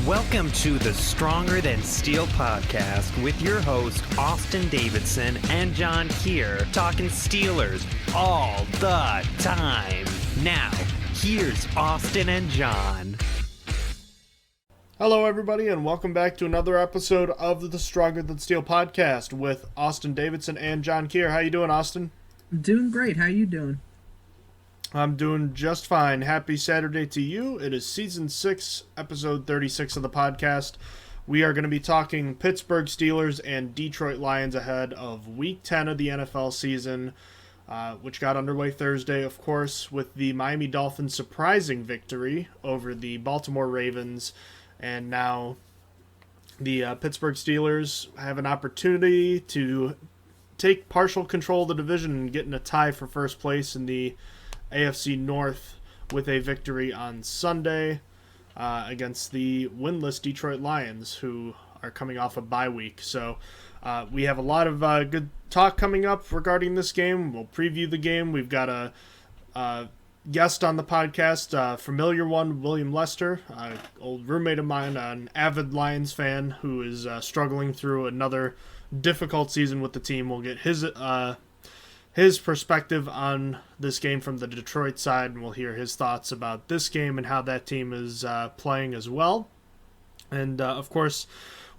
Welcome to the Stronger Than Steel podcast with your host, Austin Davidson and John Keir, talking Steelers all the time. Now, here's Austin and John. Hello, everybody, and welcome back to another episode of the Stronger Than Steel podcast with Austin Davidson and John Keir. How you doing, Austin? I'm doing great. How you doing? I'm doing just fine. Happy Saturday to you. It is Season 6, Episode 36 of the podcast. We are going to be talking Pittsburgh Steelers and Detroit Lions ahead of Week 10 of the NFL season, which got underway Thursday, of course, with the Miami Dolphins' surprising victory over the Baltimore Ravens. And now the Pittsburgh Steelers have an opportunity to take partial control of the division and get in a tie for first place in the AFC North with a victory on Sunday against the winless Detroit Lions, who are coming off a bye week. So we have a lot of good talk coming up regarding this game. We'll preview the game. We've got a guest on the podcast, familiar one, William Lester, old roommate of mine, an avid Lions fan who is struggling through another difficult season with the team. We'll get his perspective on this game from the Detroit side, and we'll hear his thoughts about this game and how that team is playing as well. And, of course,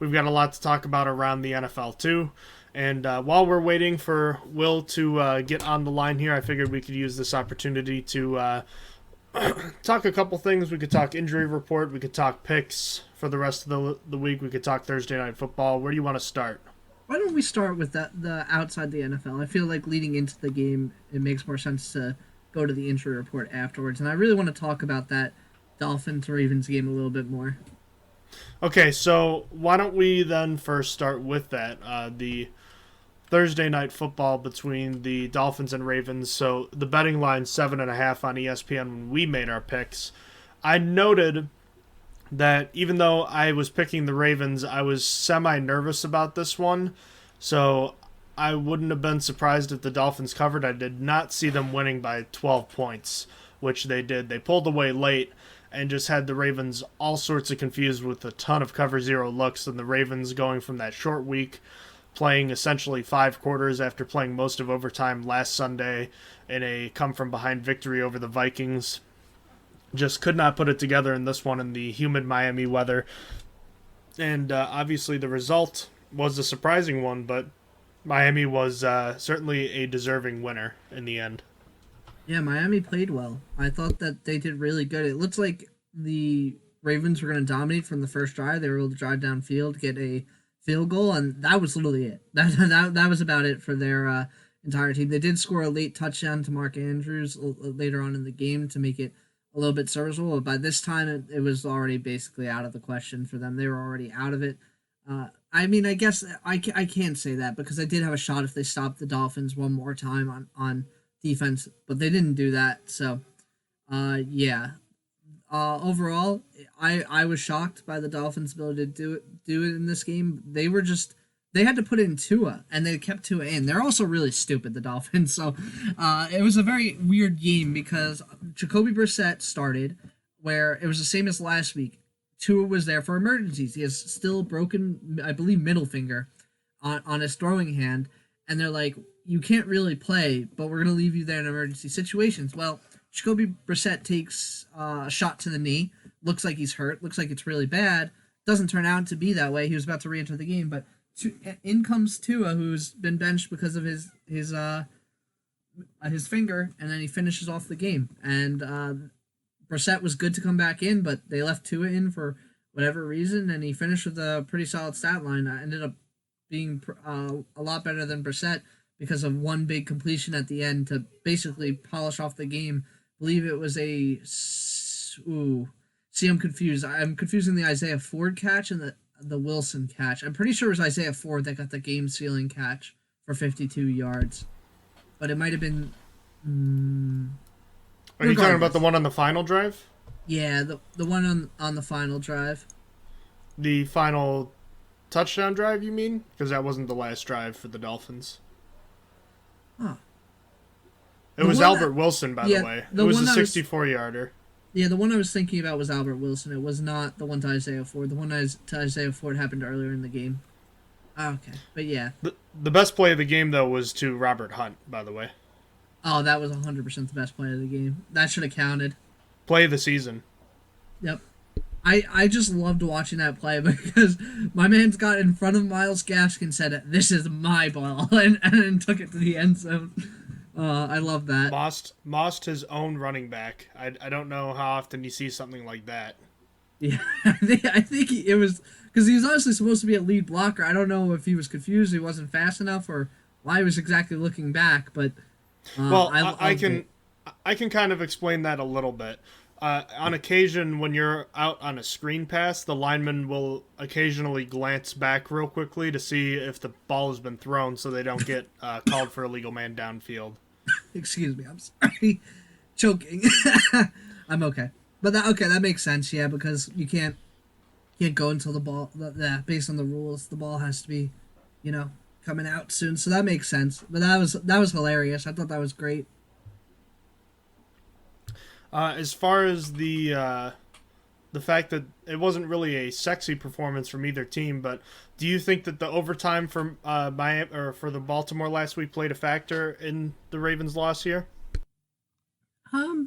we've got a lot to talk about around the NFL, too. And while we're waiting for Will to get on the line here, I figured we could use this opportunity to talk a couple things. We could talk injury report. We could talk picks for the rest of the week. We could talk Thursday Night Football. Where do you want to start? Why don't we start with the outside the NFL? I feel like leading into the game, it makes more sense to go to the injury report afterwards. And I really want to talk about that Dolphins-Ravens game a little bit more. Okay, so why don't we then first start with that, the Thursday Night Football between the Dolphins and Ravens. So the betting line 7.5 on ESPN when we made our picks. I noted that even though I was picking the Ravens, I was semi-nervous about this one. So I wouldn't have been surprised if the Dolphins covered. I did not see them winning by 12 points, which they did. They pulled away late and just had the Ravens all sorts of confused with a ton of cover zero looks, and the Ravens going from that short week, playing essentially 5 quarters after playing most of overtime last Sunday in a come-from-behind victory over the Vikings. Just could not put it together in this one in the humid Miami weather. And obviously the result was a surprising one, but Miami was certainly a deserving winner in the end. Yeah, Miami played well. I thought that they did really good. It looks like the Ravens were going to dominate from the first drive. They were able to drive downfield, get a field goal, and that was literally it. That was about it for their entire team. They did score a late touchdown to Mark Andrews later on in the game to make it a little bit serviceable, but by this time it was already basically out of the question for them. They were already out of it. I mean, I guess I can't say that because I did have a shot if they stopped the Dolphins one more time on defense, but they didn't do that. So, yeah. Overall, I was shocked by the Dolphins' ability to do it in this game. They had to put in Tua, and they kept Tua in. They're also really stupid, the Dolphins. So it was a very weird game because Jacoby Brissett started, where it was the same as last week. Tua was there for emergencies. He has still broken, I believe, middle finger on his throwing hand, and they're like, you can't really play, but we're going to leave you there in emergency situations. Well, Jacoby Brissett takes a shot to the knee. Looks like he's hurt. Looks like it's really bad. Doesn't turn out to be that way. He was about to re-enter the game, but in comes Tua, who's been benched because of his finger, and then he finishes off the game. And Brissett was good to come back in, but they left Tua in for whatever reason, and he finished with a pretty solid stat line. Ended up being a lot better than Brissett because of one big completion at the end to basically polish off the game. I believe it was I'm confused. I'm confusing the Isaiah Ford catch and the Wilson catch. I'm pretty sure it was Isaiah Ford that got the game-sealing catch for 52 yards. But it might have been... Are you talking about the one on the final drive? Yeah, the one on the final drive. The final touchdown drive, you mean? Because that wasn't the last drive for the Dolphins. Huh. It was Albert Wilson, by the way. It was a 64-yarder. Yeah, the one I was thinking about was Albert Wilson. It was not the one to Isaiah Ford. The one to Isaiah Ford happened earlier in the game. Okay, but yeah. The best play of the game, though, was to Robert Hunt, by the way. Oh, that was 100% the best play of the game. That should have counted. Play of the season. Yep. I just loved watching that play because my man's got in front of Myles Gaskin and said, "This is my ball," and then took it to the end zone. I love that. Mossed his own running back. I don't know how often you see something like that. Yeah, I think it was because he was honestly supposed to be a lead blocker. I don't know if he was confused, he wasn't fast enough, or why he was exactly looking back. But I can kind of explain that a little bit. On occasion, when you're out on a screen pass, the lineman will occasionally glance back real quickly to see if the ball has been thrown, so they don't get called for illegal man downfield. Excuse me, I'm sorry, choking. I'm okay, but that makes sense, yeah, because you can't go until the ball. Based on the rules, the ball has to be, coming out soon. So that makes sense. But that was hilarious. I thought that was great. As far as the fact that it wasn't really a sexy performance from either team, but do you think that the overtime from Miami or for the Baltimore last week played a factor in the Ravens' loss here? I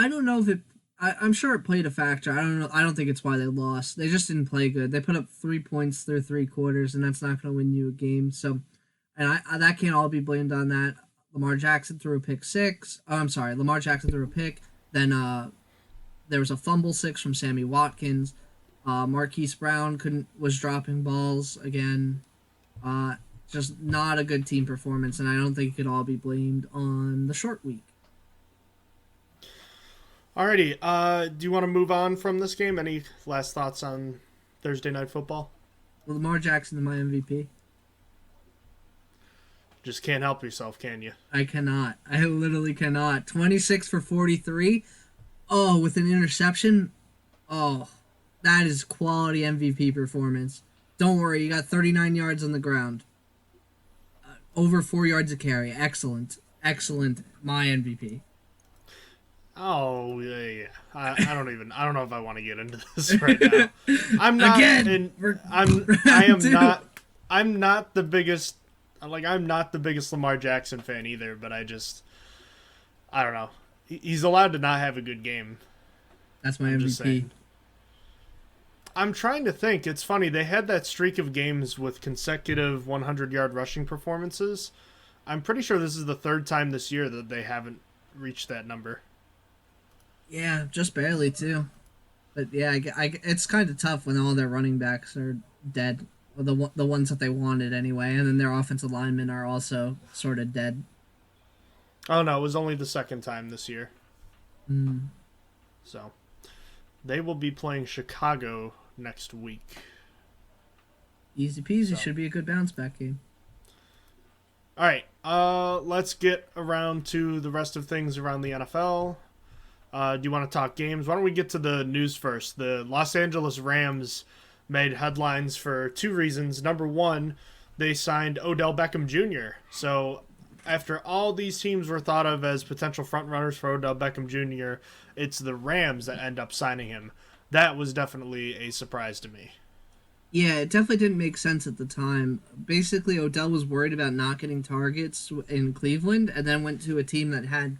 don't know if it. I'm sure it played a factor. I don't know. I don't think it's why they lost. They just didn't play good. They put up 3 points through 3 quarters, and that's not going to win you a game. So, and that can't all be blamed on that. Lamar Jackson threw a pick six. Oh, I'm sorry, Lamar Jackson threw a pick. Then there was a fumble 6 from Sammy Watkins. Marquise Brown was dropping balls again. Just not a good team performance, and I don't think it could all be blamed on the short week. Alrighty, do you want to move on from this game? Any last thoughts on Thursday Night Football? Well, Lamar Jackson is my MVP. Just can't help yourself, can you? I cannot. I literally cannot. 26 for 43. Oh, with an interception. Oh, that is quality MVP performance. Don't worry, you got 39 yards on the ground. Over 4 yards a carry. Excellent. Excellent. My MVP. Oh yeah. I don't know if I want to get into this right now. I'm not. Again, I'm not the biggest. I'm not the biggest Lamar Jackson fan either. But I don't know. He's allowed to not have a good game. That's my MVP. I'm trying to think. It's funny. They had that streak of games with consecutive 100-yard rushing performances. I'm pretty sure this is the 3rd time this year that they haven't reached that number. Yeah, just barely, too. But, yeah, it's kind of tough when all their running backs are dead. Or the ones that they wanted, anyway. And then their offensive linemen are also sort of dead. Oh, no, it was only the 2nd time this year. So, they will be playing Chicago next week. Easy peasy. Should be a good bounce-back game. All right, let's get around to the rest of things around the NFL. Do you want to talk games? Why don't we get to the news first? The Los Angeles Rams made headlines for 2 reasons. Number 1, they signed Odell Beckham Jr. So after all these teams were thought of as potential frontrunners for Odell Beckham Jr., it's the Rams that end up signing him. That was definitely a surprise to me. Yeah, it definitely didn't make sense at the time. Basically, Odell was worried about not getting targets in Cleveland and then went to a team that had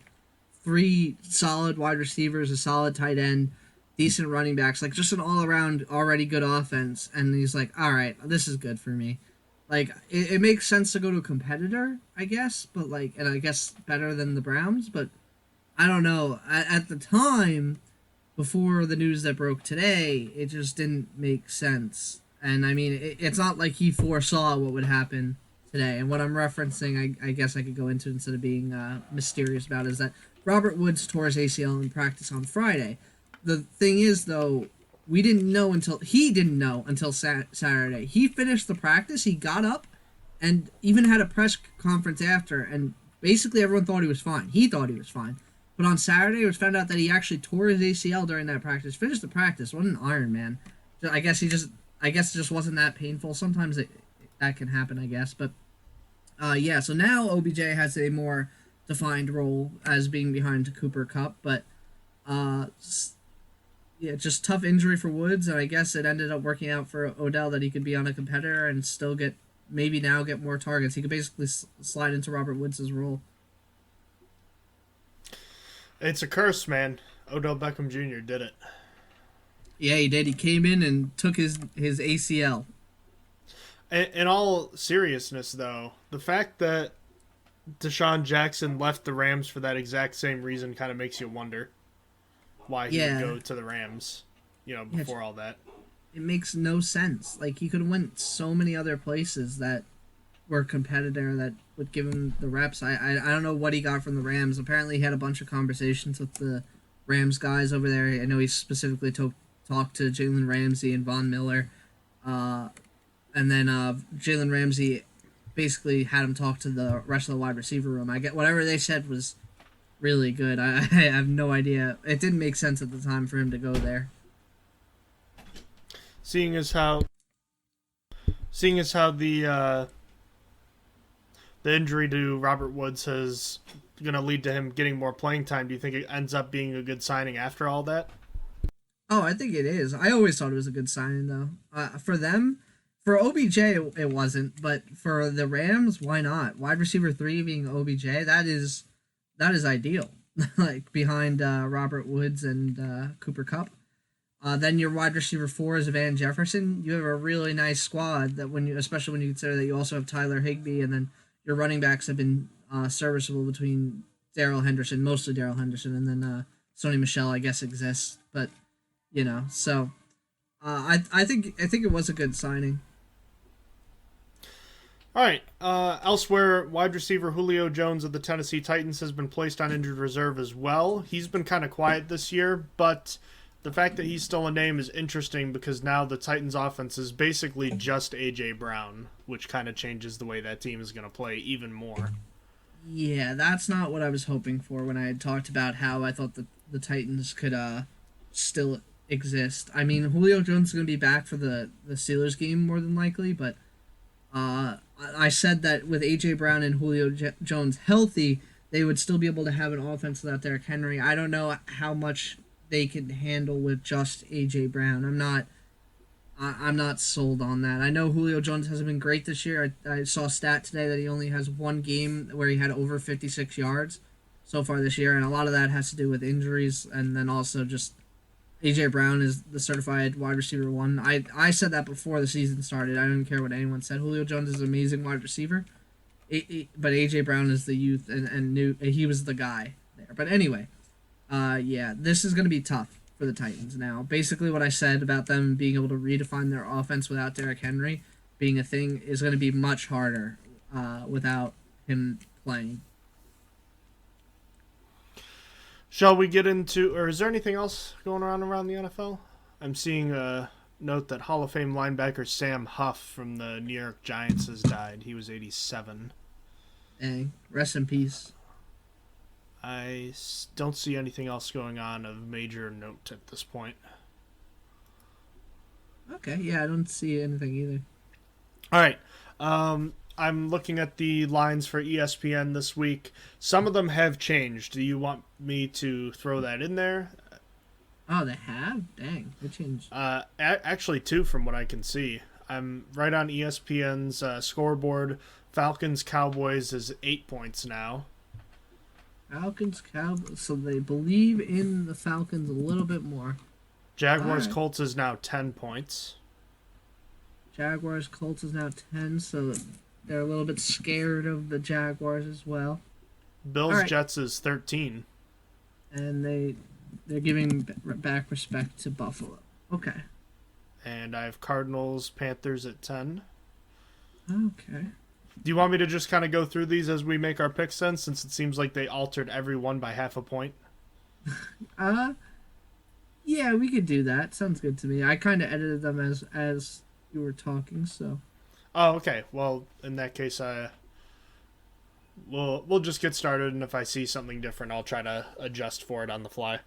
3 solid wide receivers, a solid tight end, decent running backs, like just an all-around already good offense. And he's like, all right, this is good for me. Like, it makes sense to go to a competitor, I guess, but and I guess better than the Browns, but I don't know. At the time, before the news that broke today, it just didn't make sense. And I mean, it's not like he foresaw what would happen today. And what I'm referencing, I guess I could go into instead of being mysterious about it, is that Robert Woods tore his ACL in practice on Friday. The thing is, though, he didn't know until Saturday. He finished the practice, he got up, and even had a press conference after, and basically everyone thought he was fine. He thought he was fine. But on Saturday, it was found out that he actually tore his ACL during that practice. Finished the practice. What an Iron Man. I guess it just wasn't that painful. Sometimes that can happen, I guess. But, yeah, so now OBJ has a more defined role as being behind Cooper Kupp, but Uh, yeah, just tough injury for Woods, and I guess it ended up working out for Odell that he could be on a competitor and still get more targets. He could basically slide into Robert Woods' role. It's a curse, man. Odell Beckham Jr. did it. Yeah, he did. He came in and took his ACL. In all seriousness, though, the fact that Deshaun Jackson left the Rams for that exact same reason kind of makes you wonder why he would go to the Rams, before all that. It makes no sense. Like, he could have went so many other places that were competitor that would give him the reps. I don't know what he got from the Rams. Apparently, he had a bunch of conversations with the Rams guys over there. I know he specifically talked to Jalen Ramsey and Von Miller. And then Jalen Ramsey basically had him talk to the rest of the wide receiver room. I get whatever they said was really good. I have no idea. It didn't make sense at the time for him to go there. Seeing as how the injury to Robert Woods is going to lead to him getting more playing time, do you think it ends up being a good signing after all that? Oh, I think it is. I always thought it was a good signing, though. For them, for OBJ, it wasn't, but for the Rams, why not? Wide receiver 3 being OBJ, that is ideal. Like, behind Robert Woods and Cooper Kupp. Then your wide receiver 4 is Van Jefferson. You have a really nice squad that especially when you consider that you also have Tyler Higbee, and then your running backs have been serviceable between mostly Darrell Henderson, and then Sony Michel, I guess, exists, but so I think it was a good signing. All right. Elsewhere, wide receiver Julio Jones of the Tennessee Titans has been placed on injured reserve as well. He's been kind of quiet this year, but the fact that he's still a name is interesting because now the Titans offense is basically just A.J. Brown, which kind of changes the way that team is going to play even more. Yeah, that's not what I was hoping for when I had talked about how I thought the Titans could still exist. I mean, Julio Jones is going to be back for the Steelers game more than likely, but I said that with A.J. Brown and Julio Jones healthy, they would still be able to have an offense without Derrick Henry. I don't know how much they can handle with just A.J. Brown. I'm not sold on that. I know Julio Jones hasn't been great this year. I saw a stat today that he only has one game where he had over 56 yards so far this year, and a lot of that has to do with injuries, and then also just A.J. Brown is the certified wide receiver 1. I said that before the season started. I didn't care what anyone said. Julio Jones is an amazing wide receiver, but A.J. Brown is the youth, and knew he was the guy there. But anyway, this is going to be tough for the Titans now. Basically what I said about them being able to redefine their offense without Derrick Henry being a thing is going to be much harder without him playing. Shall we get into, or is there anything else going around the NFL? I'm seeing a note that Hall of Fame linebacker Sam Huff from the New York Giants has died. He was 87. Dang. Rest in peace. I don't see anything else going on of major note at this point. Okay, yeah, I don't see anything either. All right. I'm looking at the lines for ESPN this week. Some of them have changed. Do you want me to throw that in there? Oh, they have? Dang, they changed. Actually, two from what I can see. I'm right on ESPN's scoreboard. Falcons Cowboys is 8 points now. Falcons Cowboys, so they believe in the Falcons a little bit more. Jaguars Colts is now 10 points. Jaguars Colts is now 10, so they're a little bit scared of the Jaguars as well. Bills Jets is 13. And they're giving back respect to Buffalo. Okay. And I have Cardinals Panthers at 10. Okay. Do you want me to just kind of go through these as we make our picks then, since it seems like they altered every one by half a point? Yeah, we could do that. Sounds good to me. I kind of edited them as you were talking, so. Oh, okay. Well, in that case, we'll just get started, and if I see something different, I'll try to adjust for it on the fly.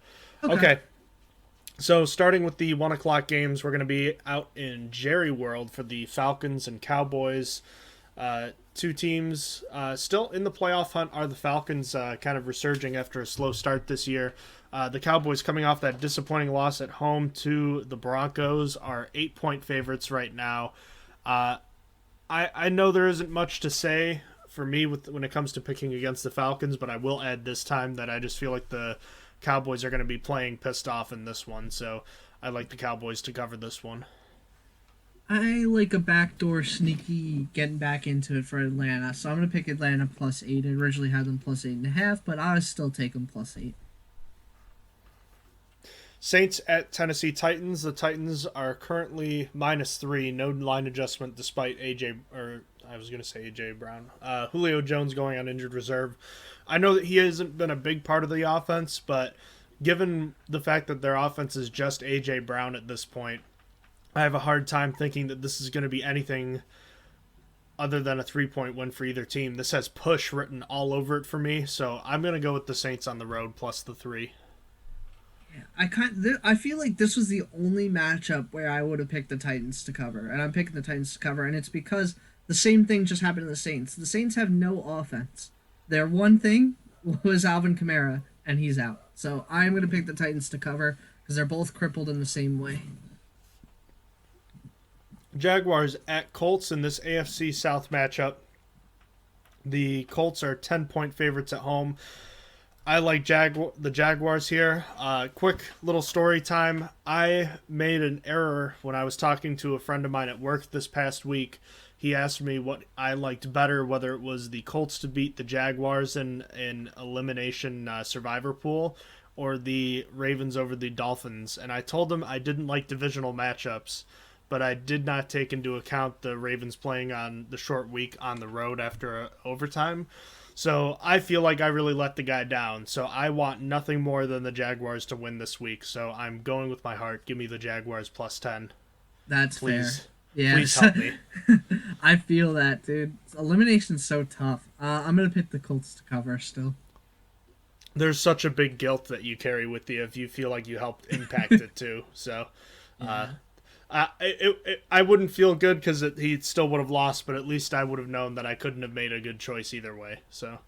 Okay. So, starting with the 1 o'clock games, we're going to be out in Jerry World for the Falcons and Cowboys. Two teams still in the playoff hunt are the Falcons, kind of resurging after a slow start this year. The Cowboys, coming off that disappointing loss at home to the Broncos, are 8-point favorites right now. I know there isn't much to say for me when it comes to picking against the Falcons, but I will add this time that I just feel like the Cowboys are going to be playing pissed off in this one, so I like the Cowboys to cover this one. I like a backdoor sneaky getting back into it for Atlanta, so I'm going to pick Atlanta +8. I originally had them +8.5, but I was still taking +8. Saints at Tennessee Titans. The Titans are currently -3, no line adjustment despite AJ Brown. Julio Jones going on injured reserve. I know that he hasn't been a big part of the offense, but given the fact that their offense is just AJ Brown at this point, I have a hard time thinking that this is going to be anything other than a 3-point win for either team. This has push written all over it for me, so I'm going to go with the Saints on the road plus the 3. I feel like this was the only matchup where I would have picked the Titans to cover, and I'm picking the Titans to cover, and it's because the same thing just happened to the Saints. The Saints have no offense. Their one thing was Alvin Kamara, and he's out. So I'm going to pick the Titans to cover because they're both crippled in the same way. Jaguars at Colts in this AFC South matchup. The Colts are 10-point favorites at home. I like the Jaguars here. Quick little story time. I made an error when I was talking to a friend of mine at work this past week. He asked me what I liked better, whether it was the Colts to beat the Jaguars in an elimination survivor pool or the Ravens over the Dolphins. And I told him I didn't like divisional matchups, but I did not take into account the Ravens playing on the short week on the road after overtime. So I feel like I really let the guy down. So I want nothing more than the Jaguars to win this week. So I'm going with my heart. Give me the Jaguars +10. That's please. Fair. Yeah. Please help me. I feel that, dude. Elimination's so tough. I'm going to pick the Colts to cover still. There's such a big guilt that you carry with you if you feel like you helped impact it too. So I wouldn't feel good because he still would have lost, but at least I would have known that I couldn't have made a good choice either way. So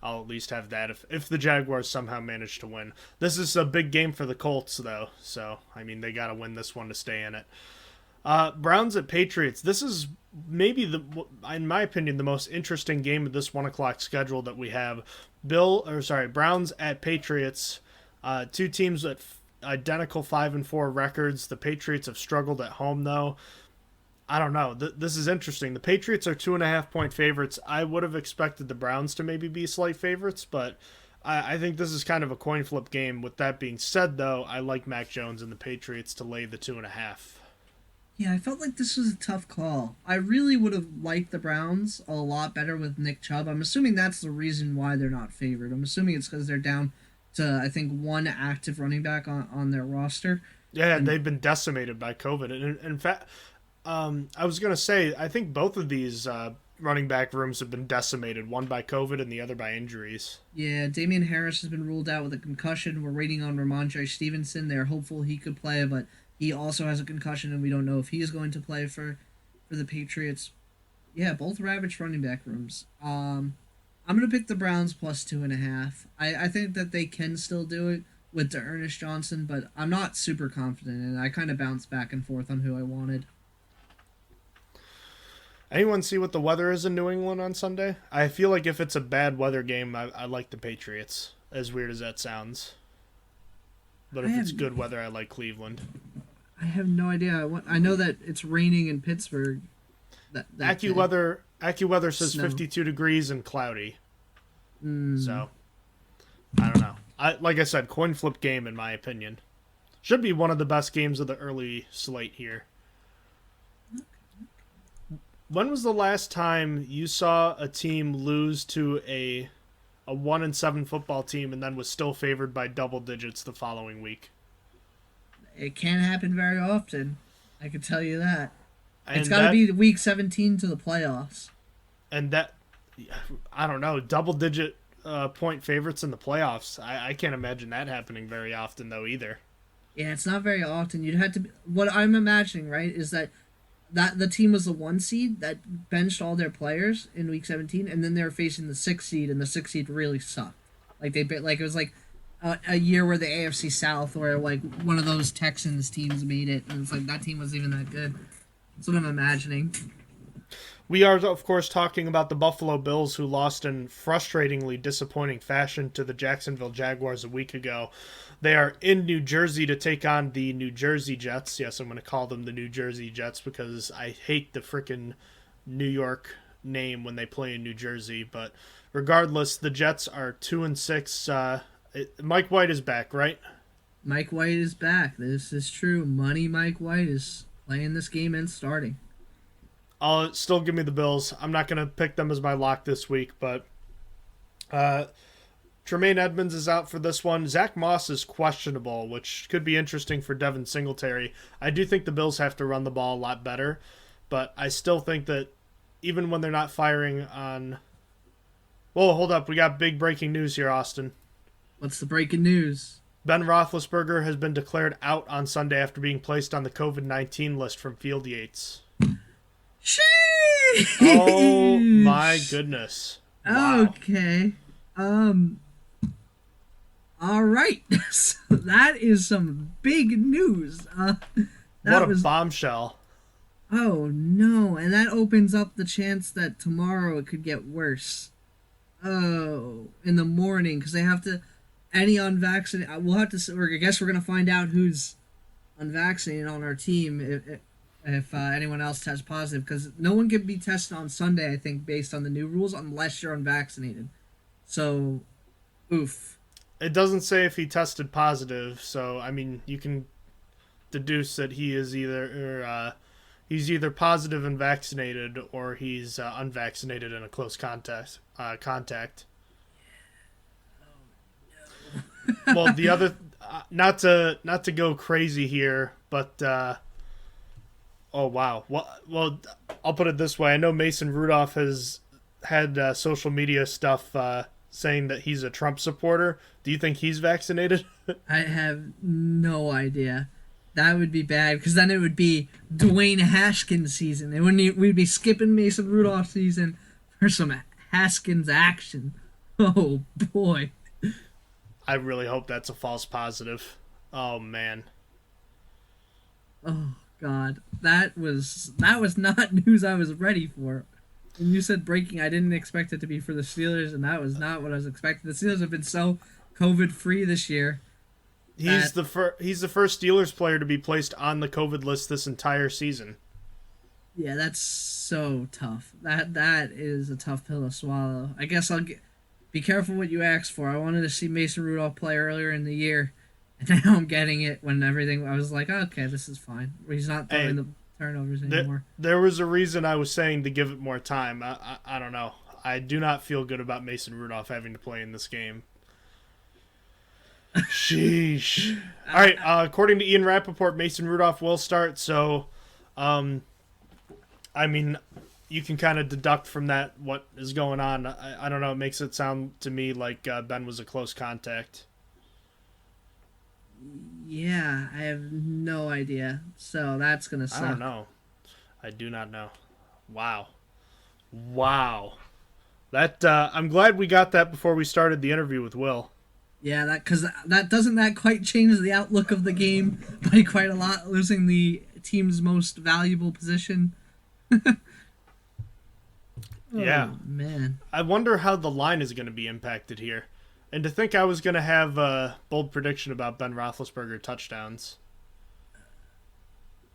I'll at least have that if the Jaguars somehow manage to win. This is a big game for the Colts, though. So, I mean, they got to win this one to stay in it. Browns at Patriots. This is maybe, in my opinion, the most interesting game of this 1 o'clock schedule that we have. Browns at Patriots. Two teams at identical 5-4 records. The Patriots have struggled at home, though. I don't know. This is interesting. The Patriots are 2.5-point favorites. I would have expected the Browns to maybe be slight favorites, but I think this is kind of a coin flip game. With that being said, though, I like Mac Jones and the Patriots to lay the 2.5. Yeah, I felt like this was a tough call. I really would have liked the Browns a lot better with Nick Chubb. I'm assuming that's the reason why they're not favored. I'm assuming it's because they're down to, I think, one active running back on their roster. Yeah, and they've been decimated by COVID. And in fact, I was going to say, I think both of these running back rooms have been decimated, one by COVID and the other by injuries. Yeah, Damian Harris has been ruled out with a concussion. We're waiting on Ramondre Stevenson. They're hopeful he could play, but he also has a concussion, and we don't know if he is going to play for the Patriots. Yeah, both ravaged running back rooms. I'm going to pick the Browns +2.5. I think that they can still do it with Ernest Johnson, but I'm not super confident, and I kind of bounce back and forth on who I wanted. Anyone see what the weather is in New England on Sunday? I feel like if it's a bad weather game, I like the Patriots, as weird as that sounds. But if it's good weather, I like Cleveland. I have no idea. I know that it's raining in Pittsburgh. AccuWeather says Snow. 52 degrees and cloudy. So, I don't know. Like I said, coin flip game in my opinion. Should be one of the best games of the early slate here. When was the last time you saw a team lose to a 1-7 football team and then was still favored by double digits the following week? It can't happen very often. I can tell you that. And it's got to be week 17 to the playoffs. And that, I don't know, double-digit point favorites in the playoffs. I can't imagine that happening very often, though, either. Yeah, it's not very often. You'd have to. What I'm imagining, right, is that the team was the 1 seed that benched all their players in week 17, and then they were facing the 6 seed, and the 6 seed really sucked. It was like a year where the AFC South, where like one of those Texans teams made it, and it's like that team wasn't even that good. That's what I'm imagining. We are, of course, talking about the Buffalo Bills, who lost in frustratingly disappointing fashion to the Jacksonville Jaguars a week ago. They are in New Jersey to take on the New Jersey Jets. Yes, I'm going to call them the New Jersey Jets because I hate the frickin' New York name when they play in New Jersey. But regardless, the Jets are 2-6. Mike White is back, right? Mike White is back. This is true. Money Mike White is playing this game and starting. I'll still give me the Bills. I'm not going to pick them as my lock this week, but Tremaine Edmonds is out for this one. Zach Moss is questionable, which could be interesting for Devin Singletary. I do think the Bills have to run the ball a lot better, but I still think that even when they're not firing on... Whoa, hold up. We got big breaking news here, Austin. What's the breaking news? Ben Roethlisberger has been declared out on Sunday after being placed on the COVID-19 list from Field Yates. Sheesh! Oh my goodness. Wow. Okay. All right. So that is some big news. What a bombshell. Oh no, and that opens up the chance that tomorrow it could get worse. Oh, in the morning, because they have to, any unvaccinated, we'll have to, I guess we're going to find out who's unvaccinated on our team if anyone else tests positive, because no one can be tested on Sunday, I think, based on the new rules, unless you're unvaccinated. So, oof. It doesn't say if he tested positive, so, I mean, you can deduce that he is he's either positive and vaccinated, or he's unvaccinated in a close contact. Well, the other, not to go crazy here, but oh wow. Well, I'll put it this way. I know Mason Rudolph has had social media stuff saying that he's a Trump supporter. Do you think he's vaccinated? I have no idea. That would be bad, because then it would be Dwayne Haskins season. We'd be skipping Mason Rudolph season for some Haskins action. Oh boy. I really hope that's a false positive. Oh man. Oh god. That was not news I was ready for. When you said breaking, I didn't expect it to be for the Steelers, and that was not what I was expecting. The Steelers have been so COVID free this year. He's the first Steelers player to be placed on the COVID list this entire season. Yeah, that's so tough. That is a tough pill to swallow. I guess be careful what you ask for. I wanted to see Mason Rudolph play earlier in the year, and now I'm getting it when everything. I was like, okay, this is fine. He's not throwing the turnovers anymore. There was a reason I was saying to give it more time. I don't know. I do not feel good about Mason Rudolph having to play in this game. Sheesh. All right. According to Ian Rappaport, Mason Rudolph will start. So, I mean, you can kind of deduct from that what is going on. I don't know. It makes it sound to me like Ben was a close contact. Yeah, I have no idea. So that's gonna suck. I don't know. I do not know. Wow. That I'm glad we got that before we started the interview with Will. Yeah, because that doesn't quite change the outlook of the game by quite a lot, losing the team's most valuable position. Yeah. Oh, man. I wonder how the line is going to be impacted here. And to think I was going to have a bold prediction about Ben Roethlisberger touchdowns.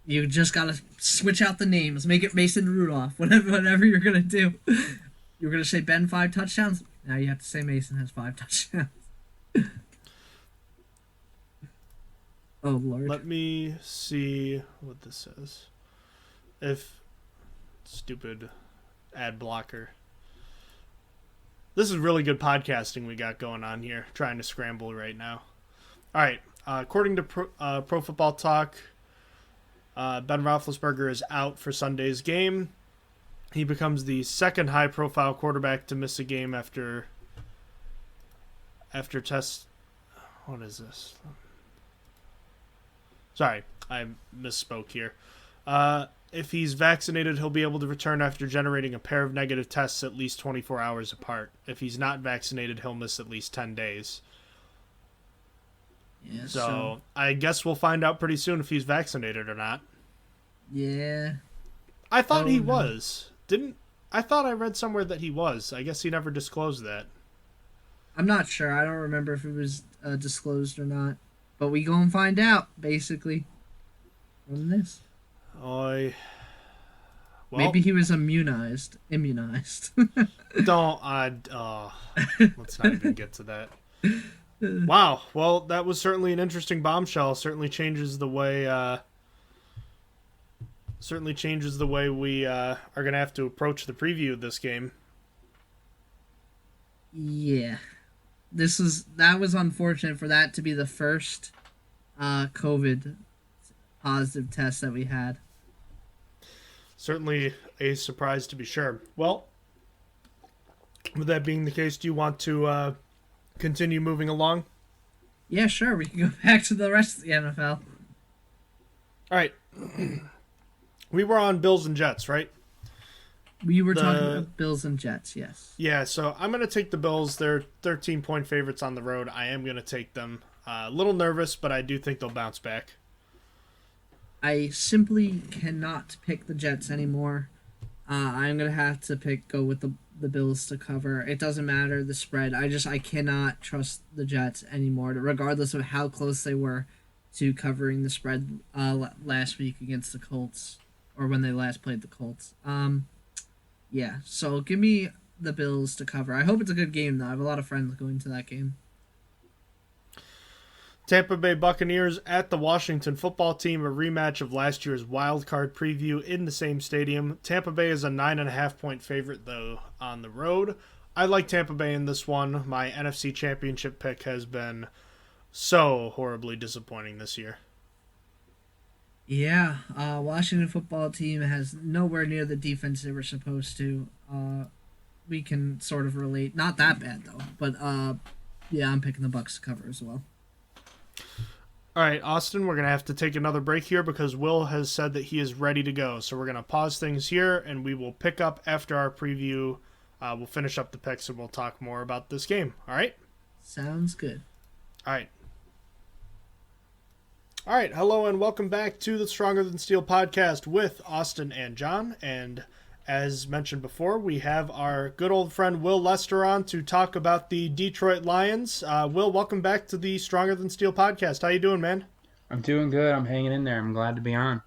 You just got to switch out the names. Make it Mason Rudolph. Whatever you're going to do. You were going to say Ben 5 touchdowns? Now you have to say Mason has 5 touchdowns. Oh, Lord. Let me see what this says. If... Stupid ad blocker. This is really good podcasting we got going on here. Trying to scramble right now. All right. According to Pro Football Talk, Ben Roethlisberger is out for Sunday's game. He becomes the second high-profile quarterback to miss a game after test. What is this? Sorry, I misspoke here. If he's vaccinated, he'll be able to return after generating a pair of negative tests at least 24 hours apart. If he's not vaccinated, he'll miss at least 10 days. Yeah. So I guess we'll find out pretty soon if he's vaccinated or not. Yeah. I thought he no. was. I thought I read somewhere that he was. I guess he never disclosed that. I'm not sure. I don't remember if it was disclosed or not. But we go and find out, basically, from this. Well, Maybe he was immunized. Immunized. don't. Let's not even get to that. Wow. Well, that was certainly an interesting bombshell. Certainly changes the way. We are going to have to approach the preview of this game. Yeah. That was unfortunate for that to be the first COVID positive test that we had. Certainly a surprise to be sure. Well, with that being the case, do you want to continue moving along? Yeah, sure. We can go back to the rest of the NFL. All right. We were on Bills and Jets, right? We were talking about Bills and Jets, yes. Yeah, so I'm going to take the Bills. They're 13-point favorites on the road. I am going to take them. A little nervous, but I do think they'll bounce back. I simply cannot pick the Jets anymore. I'm going to have to go with the Bills to cover. It doesn't matter the spread. I cannot trust the Jets anymore, regardless of how close they were to covering the spread last week against the Colts, or when they last played the Colts. Yeah, so give me the Bills to cover. I hope it's a good game, though. I have a lot of friends going to that game. Tampa Bay Buccaneers at the Washington Football Team, a rematch of last year's wild card preview in the same stadium. Tampa Bay is a 9.5-point favorite, though, on the road. I like Tampa Bay in this one. My NFC Championship pick has been so horribly disappointing this year. Yeah, Washington Football Team has nowhere near the defense they were supposed to. We can sort of relate. Not that bad, though. But, yeah, I'm picking the Bucs to cover as well. All right, Austin, we're going to have to take another break here because Will has said that he is ready to go. So we're going to pause things here, and we will pick up after our preview. We'll finish up the picks, and we'll talk more about this game. All right? Sounds good. All right. All right, hello and welcome back to the Stronger Than Steel podcast with Austin and John. And as mentioned before, we have our good old friend Will Lester on to talk about the Detroit Lions. Will, welcome back to the Stronger Than Steel podcast. How you doing, man? I'm doing good. I'm hanging in there. I'm glad to be on.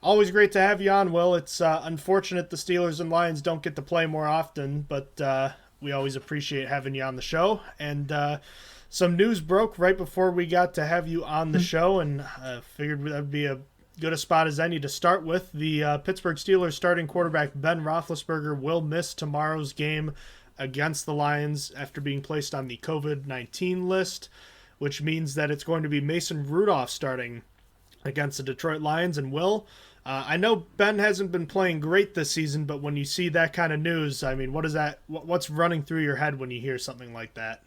Always great to have you on, Will. It's unfortunate the Steelers and Lions don't get to play more often, but we always appreciate having you on the show. And some news broke right before we got to have you on the show, and figured that would be a good a spot as any to start with. The Pittsburgh Steelers starting quarterback Ben Roethlisberger will miss tomorrow's game against the Lions after being placed on the COVID-19 list, which means that it's going to be Mason Rudolph starting against the Detroit Lions. And Will, I know Ben hasn't been playing great this season, but when you see that kind of news, I mean, what's running through your head when you hear something like that?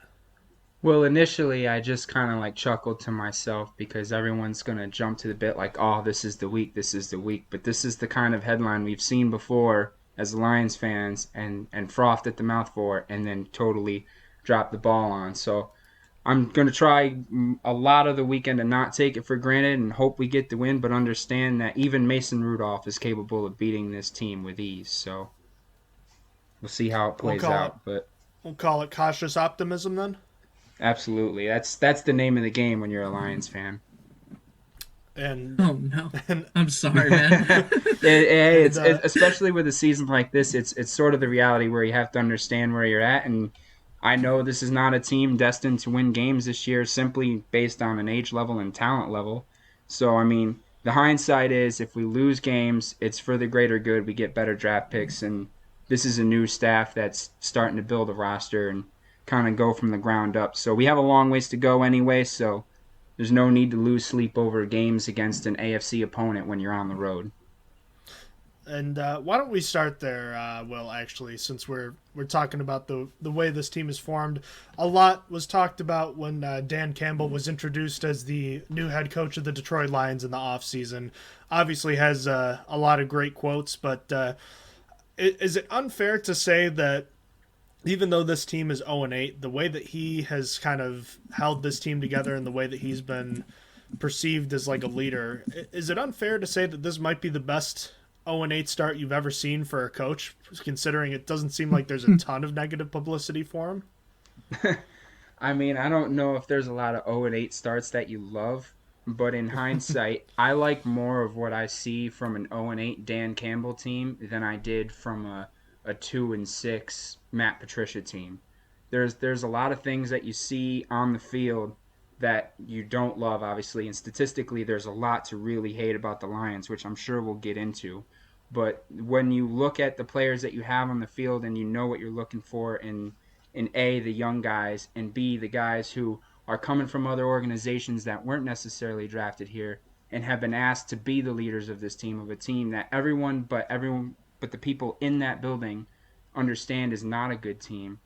Well, initially, I just kind of chuckled to myself because everyone's going to jump to the bit like, oh, this is the week, this is the week. But this is the kind of headline we've seen before as Lions fans and frothed at the mouth for and then totally dropped the ball on. So I'm going to try a lot of the weekend to not take it for granted and hope we get the win, but understand that even Mason Rudolph is capable of beating this team with ease. So we'll see how it plays out. But we'll call it cautious optimism then? Absolutely. That's the name of the game when you're a Lions fan. And oh no, I'm sorry, man. It's especially with a season like this, it's sort of the reality where you have to understand where you're at. And I know this is not a team destined to win games this year simply based on an age level and talent level. So I mean, the hindsight is if we lose games, it's for the greater good. We get better draft picks, and this is a new staff that's starting to build a roster and kind of go from the ground up. So we have a long ways to go anyway, so there's no need to lose sleep over games against an AFC opponent when you're on the road. And why don't we start there, Will, actually, since we're talking about the way this team is formed. A lot was talked about when Dan Campbell was introduced as the new head coach of the Detroit Lions in the offseason. Obviously has a lot of great quotes, but is it unfair to say that even though this team is 0-8, the way that he has kind of held this team together and the way that he's been perceived as like a leader, is it unfair to say that this might be the best 0-8 start you've ever seen for a coach, considering it doesn't seem like there's a ton of negative publicity for him? I mean, I don't know if there's a lot of 0-8 starts that you love, but in hindsight, I like more of what I see from an 0-8 Dan Campbell team than I did from a 2-6 Matt Patricia team. There's a lot of things that you see on the field that you don't love, obviously, and statistically there's a lot to really hate about the Lions, which I'm sure we'll get into. But when you look at the players that you have on the field and you know what you're looking for in A, the young guys, and B, the guys who are coming from other organizations that weren't necessarily drafted here and have been asked to be the leaders of this team, of a team that everyone but the people in that building understand is not a good team,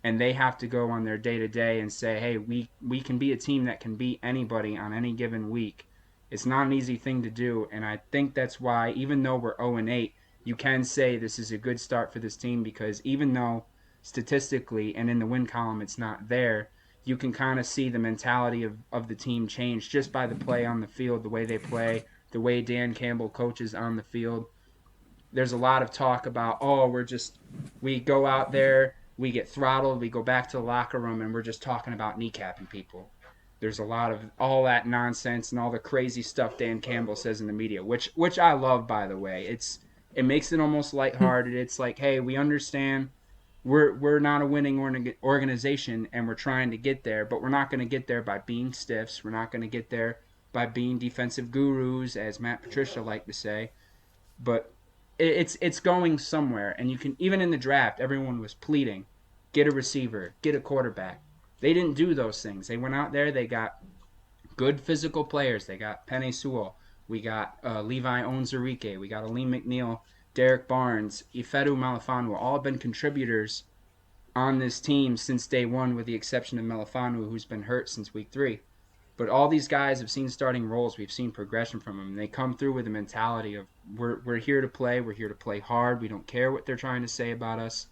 and they have to go on their day-to-day and say, hey, we can be a team that can beat anybody on any given week. It's not an easy thing to do, and I think that's why, even though we're 0-8, you can say this is a good start for this team, because even though statistically and in the win column it's not there, you can kind of see the mentality of the team change just by the play on the field, the way they play, the way Dan Campbell coaches on the field. There's a lot of talk about, we go out there, we get throttled, we go back to the locker room, and we're just talking about kneecapping people. There's a lot of all that nonsense and all the crazy stuff Dan Campbell says in the media, which I love, by the way. It makes it almost lighthearted. It's like, hey, we understand we're not a winning organization and we're trying to get there, but we're not going to get there by being stiffs. We're not going to get there by being defensive gurus, as Matt Patricia liked to say. But it's going somewhere, and you can, even in the draft, everyone was pleading, get a receiver, get a quarterback. They didn't do those things. They went out there, they got good physical players. They got Penei Sewell. We got Levi Onwuzurike. We got Aleem McNeil, Derek Barnes, Ifeatu Melifonwu, all have been contributors on this team since day one, with the exception of Melifonwu, who's been hurt since week 3. But all these guys have seen starting roles. We've seen progression from them. They come through with a mentality of, we're here to play. We're here to play hard. We don't care what they're trying to say about us.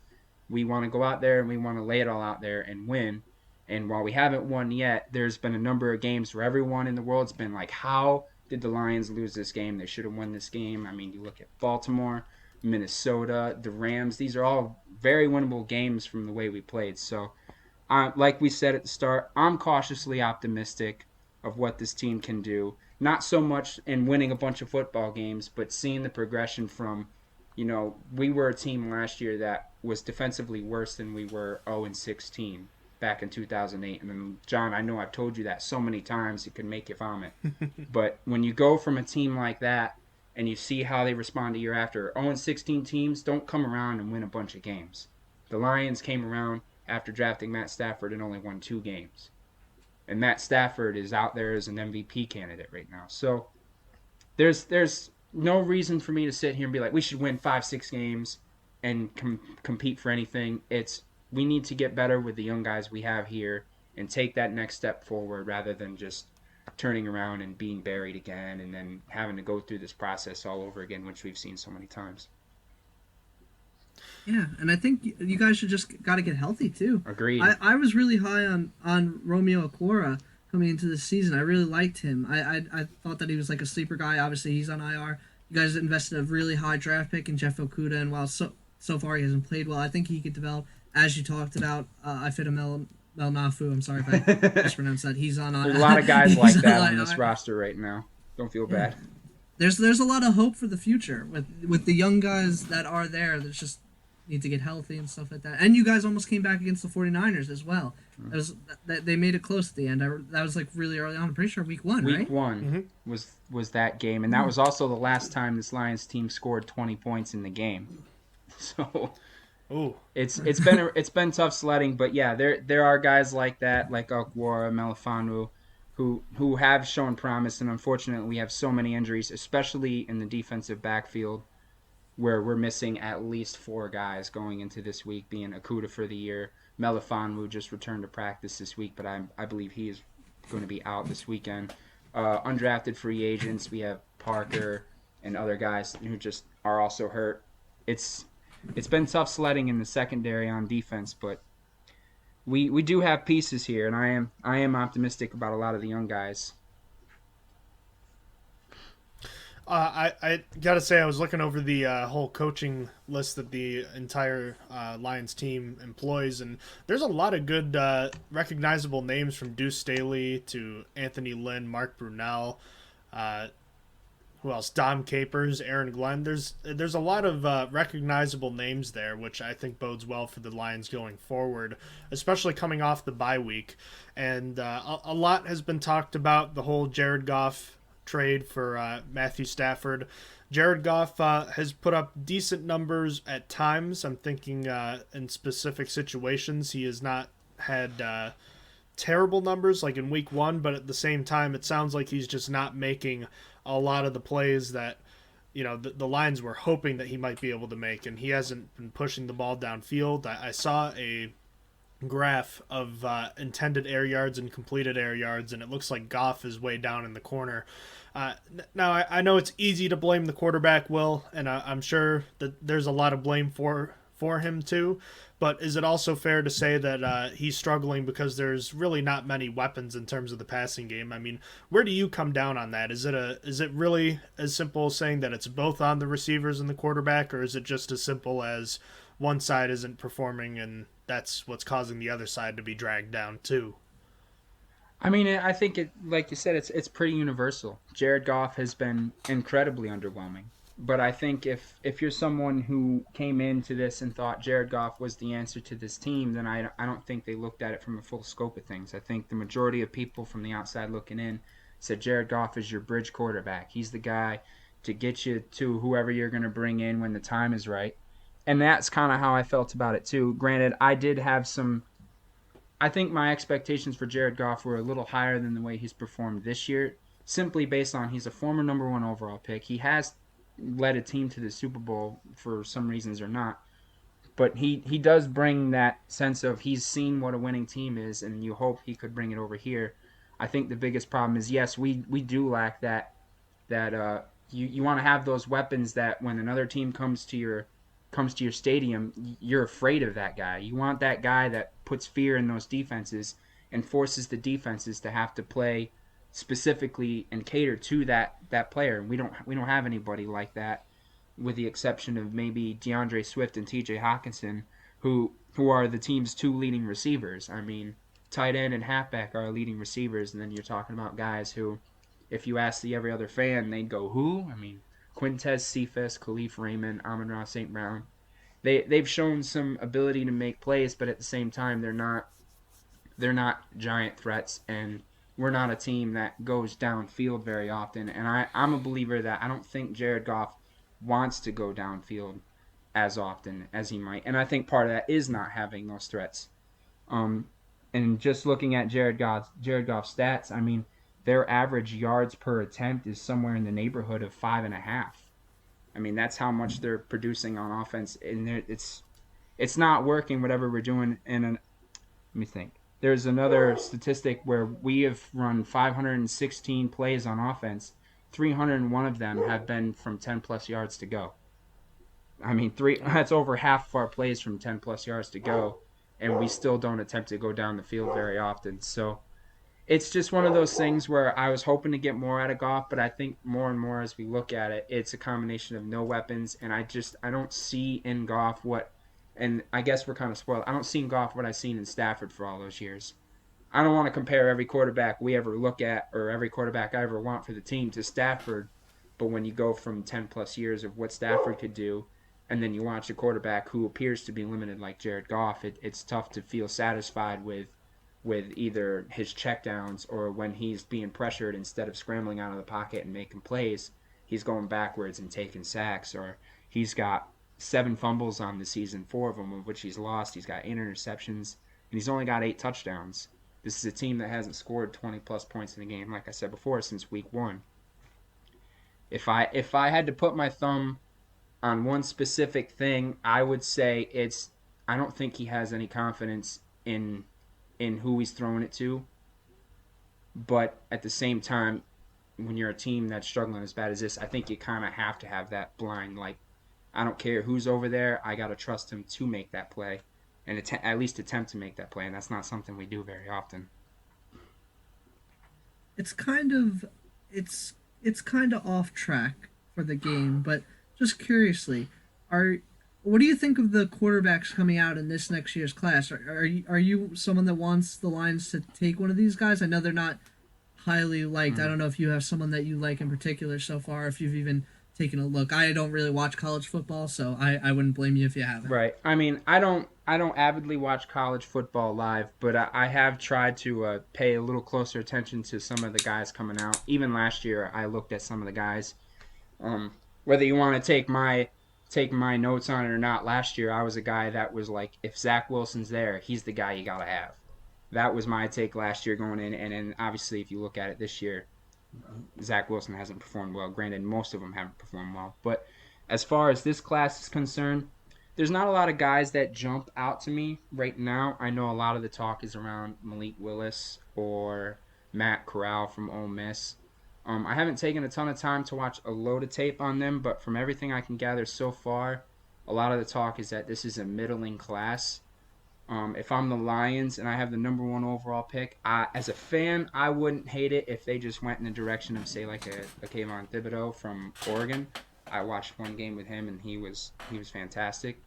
We want to go out there and we want to lay it all out there and win. And while we haven't won yet, there's been a number of games where everyone in the world's been like, how did the Lions lose this game? They should have won this game. I mean, you look at Baltimore, Minnesota, the Rams. These are all very winnable games from the way we played. So, like we said at the start, I'm cautiously optimistic of what this team can do. Not so much in winning a bunch of football games, but seeing the progression from, we were a team last year that was defensively worse than we were 0-16 back in 2008. And then, John, I know I've told you that so many times it could make you vomit. But when you go from a team like that and you see how they respond a year after, 0-16 teams don't come around and win a bunch of games. The Lions came around after drafting Matt Stafford and only won 2 games. And Matt Stafford is out there as an MVP candidate right now. So there's no reason for me to sit here and be like, we should win 5-6 games and compete for anything. We need to get better with the young guys we have here and take that next step forward, rather than just turning around and being buried again and then having to go through this process all over again, which we've seen so many times. Yeah, and I think you guys should just got to get healthy too. Agreed. I was really high on Romeo Okwara coming into this season. I really liked him. I thought that he was like a sleeper guy. Obviously, he's on IR. You guys invested a really high draft pick in Jeff Okudah, and while so far he hasn't played well, I think he could develop, as you talked about. Ifeatu Melifonwu. I'm sorry if I mispronounced that. He's on. There's a lot of guys like that on this roster right now. Don't feel bad. There's a lot of hope for the future with the young guys that are there. There's just need to get healthy and stuff like that. And you guys almost came back against the 49ers as well. They made it close at the end. That was like really early on. I'm pretty sure week 1, right? Week 1 was that game, and that was also the last time this Lions team scored 20 points in the game. So it's been tough sledding, but yeah, there are guys like that, like Okwara, Melifonwu, who have shown promise, and unfortunately we have so many injuries, especially in the defensive backfield, where we're missing at least 4 guys going into this week, being Okudah for the year. Melifonwu just returned to practice this week, but I believe he is going to be out this weekend. Undrafted free agents, we have Parker and other guys who just are also hurt. It's it's been tough sledding in the secondary on defense, but we do have pieces here, and I am optimistic about a lot of the young guys. I gotta say, I was looking over the whole coaching list that the entire Lions team employs, and there's a lot of good recognizable names, from Deuce Staley to Anthony Lynn, Mark Brunell, who else? Dom Capers, Aaron Glenn. There's a lot of recognizable names there, which I think bodes well for the Lions going forward, especially coming off the bye week. And a lot has been talked about the whole Jared Goff trade for Matthew Stafford. Jared Goff has put up decent numbers at times. I'm thinking in specific situations he has not had terrible numbers like in week one, but at the same time it sounds like he's just not making a lot of the plays that the Lions were hoping that he might be able to make, and he hasn't been pushing the ball downfield. I saw a graph of intended air yards and completed air yards, and it looks like Goff is way down in the corner. Now, I know it's easy to blame the quarterback, Will, and I'm sure that there's a lot of blame for him too, but is it also fair to say that he's struggling because there's really not many weapons in terms of the passing game? I mean, where do you come down on that? Is it really as simple as saying that it's both on the receivers and the quarterback, or is it just as simple as one side isn't performing and that's what's causing the other side to be dragged down too? I mean, I think like you said, it's pretty universal. Jared Goff has been incredibly underwhelming. But I think if you're someone who came into this and thought Jared Goff was the answer to this team, then I don't think they looked at it from a full scope of things. I think the majority of people from the outside looking in said Jared Goff is your bridge quarterback. He's the guy to get you to whoever you're going to bring in when the time is right. And that's kind of how I felt about it too. Granted, I think my expectations for Jared Goff were a little higher than the way he's performed this year, simply based on he's a former number one overall pick. He has led a team to the Super Bowl for some reasons or not, but he does bring that sense of he's seen what a winning team is, and you hope he could bring it over here. I think the biggest problem is, yes, we do lack that you want to have those weapons that when another team comes to your stadium, you're afraid of that guy. You want that guy that puts fear in those defenses and forces the defenses to have to play specifically and cater to that player. We don't have anybody like that, with the exception of maybe DeAndre Swift and TJ Hawkinson, who are the team's two leading receivers. I mean, tight end and halfback are leading receivers, and then you're talking about guys who, if you ask every other fan, they'd go, who? I mean, Quintez Cephas, Khalif Raymond, Amon-Ra St. Brown. They've shown some ability to make plays, but at the same time, they're not giant threats, and we're not a team that goes downfield very often. And I'm a believer that I don't think Jared Goff wants to go downfield as often as he might. And I think part of that is not having those threats. And just looking at Jared Goff's stats, I mean, their average yards per attempt is somewhere in the neighborhood of 5.5. I mean, that's how much they're producing on offense. And it's not working, whatever we're doing. And let me think. There's another statistic where we have run 516 plays on offense. 301 of them have been from 10-plus yards to go. I mean, that's over half of our plays from 10-plus yards to go, and we still don't attempt to go down the field very often. So it's just one of those things where I was hoping to get more out of Goff, but I think more and more as we look at it, it's a combination of no weapons, and I don't see in Goff what – and I guess we're kind of spoiled. I don't see in Goff what I've seen in Stafford for all those years. I don't want to compare every quarterback we ever look at or every quarterback I ever want for the team to Stafford, but when you go from 10-plus years of what Stafford could do, and then you watch a quarterback who appears to be limited like Jared Goff, it's tough to feel satisfied with either his checkdowns or when he's being pressured, instead of scrambling out of the pocket and making plays, he's going backwards and taking sacks, or he's got 7 fumbles on the season, 4 of them of which he's lost. He's got 8 interceptions, and he's only got 8 touchdowns. This is a team that hasn't scored 20-plus points in a game, like I said before, since week 1. If I had to put my thumb on one specific thing, I would say I don't think he has any confidence in who he's throwing it to. But at the same time, when you're a team that's struggling as bad as this, I think you kind of have to have that blind, like, I don't care who's over there. I got to trust him to make that play and at least attempt to make that play. And that's not something we do very often. It's kind of it's kind of off track for the game, but just curiously, are what do you think of the quarterbacks coming out in this next year's class? Are you someone that wants the Lions to take one of these guys? I know they're not highly liked. I don't know if you have someone that you like in particular so far, if you've even taken a look. I don't really watch college football, so I wouldn't blame you if you haven't. Right. I mean, I don't avidly watch college football live, but I have tried to pay a little closer attention to some of the guys coming out. Even last year, I looked at some of the guys. Whether you want to take my notes on it or not, last year I was a guy that was like, if Zach Wilson's there, he's the guy you gotta have. That was my take last year going in, and then obviously if you look at it this year, Zach Wilson hasn't performed well. Granted, most of them haven't performed well. But as far as this class is concerned, there's not a lot of guys that jump out to me right now. I know a lot of the talk is around Malik Willis or Matt Corral from Ole Miss. I haven't taken a ton of time to watch a load of tape on them, but from everything I can gather so far, a lot of the talk is that this is a middling class. If I'm the Lions and I have the number 1 overall pick, as a fan, I wouldn't hate it if they just went in the direction of, say, like a Kayvon Thibodeau from Oregon. I watched one game with him, and he was fantastic.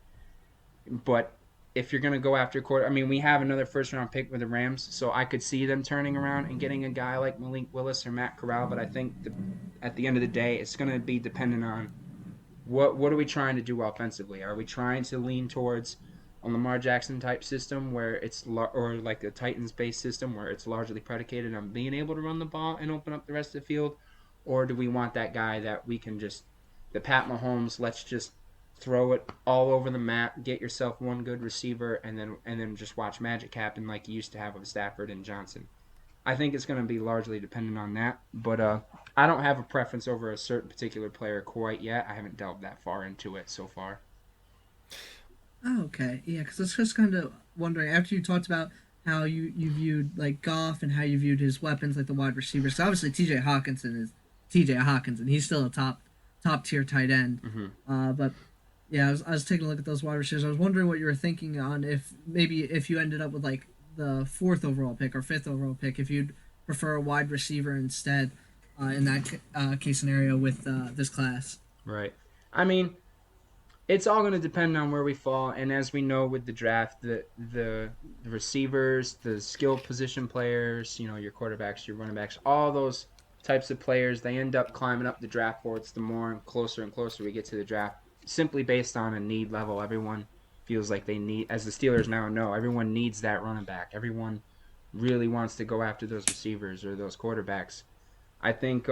But if you're going to go after we have another first-round pick with the Rams, so I could see them turning around and getting a guy like Malik Willis or Matt Corral, but I think at the end of the day, it's going to be dependent on what are we trying to do offensively. Are we trying to lean towards a Lamar Jackson type system where it's or like the Titans based system where it's largely predicated on being able to run the ball and open up the rest of the field, or do we want that guy that we can just the Pat Mahomes, let's just throw it all over the map, get yourself one good receiver, and then just watch magic happen like you used to have with Stafford and Johnson. I think it's going to be largely dependent on that, but I don't have a preference over a certain particular player quite yet. I haven't delved that far into it so far. Oh, okay. Yeah, because I was just kind of wondering, after you talked about how you viewed like Goff and how you viewed his weapons like the wide receivers. So obviously TJ Hawkinson. He's still a top tier tight end. Mm-hmm. But yeah, I was taking a look at those wide receivers. I was wondering what you were thinking on if you ended up with like the 4th overall pick or 5th overall pick, if you'd prefer a wide receiver instead in that case scenario with this class. Right. I mean, it's all going to depend on where we fall, and as we know with the draft, the receivers, the skilled position players, your quarterbacks, your running backs, all those types of players, they end up climbing up the draft boards the more and closer we get to the draft, simply based on a need level. Everyone feels like they need, as the Steelers now know, everyone needs that running back. Everyone really wants to go after those receivers or those quarterbacks. I think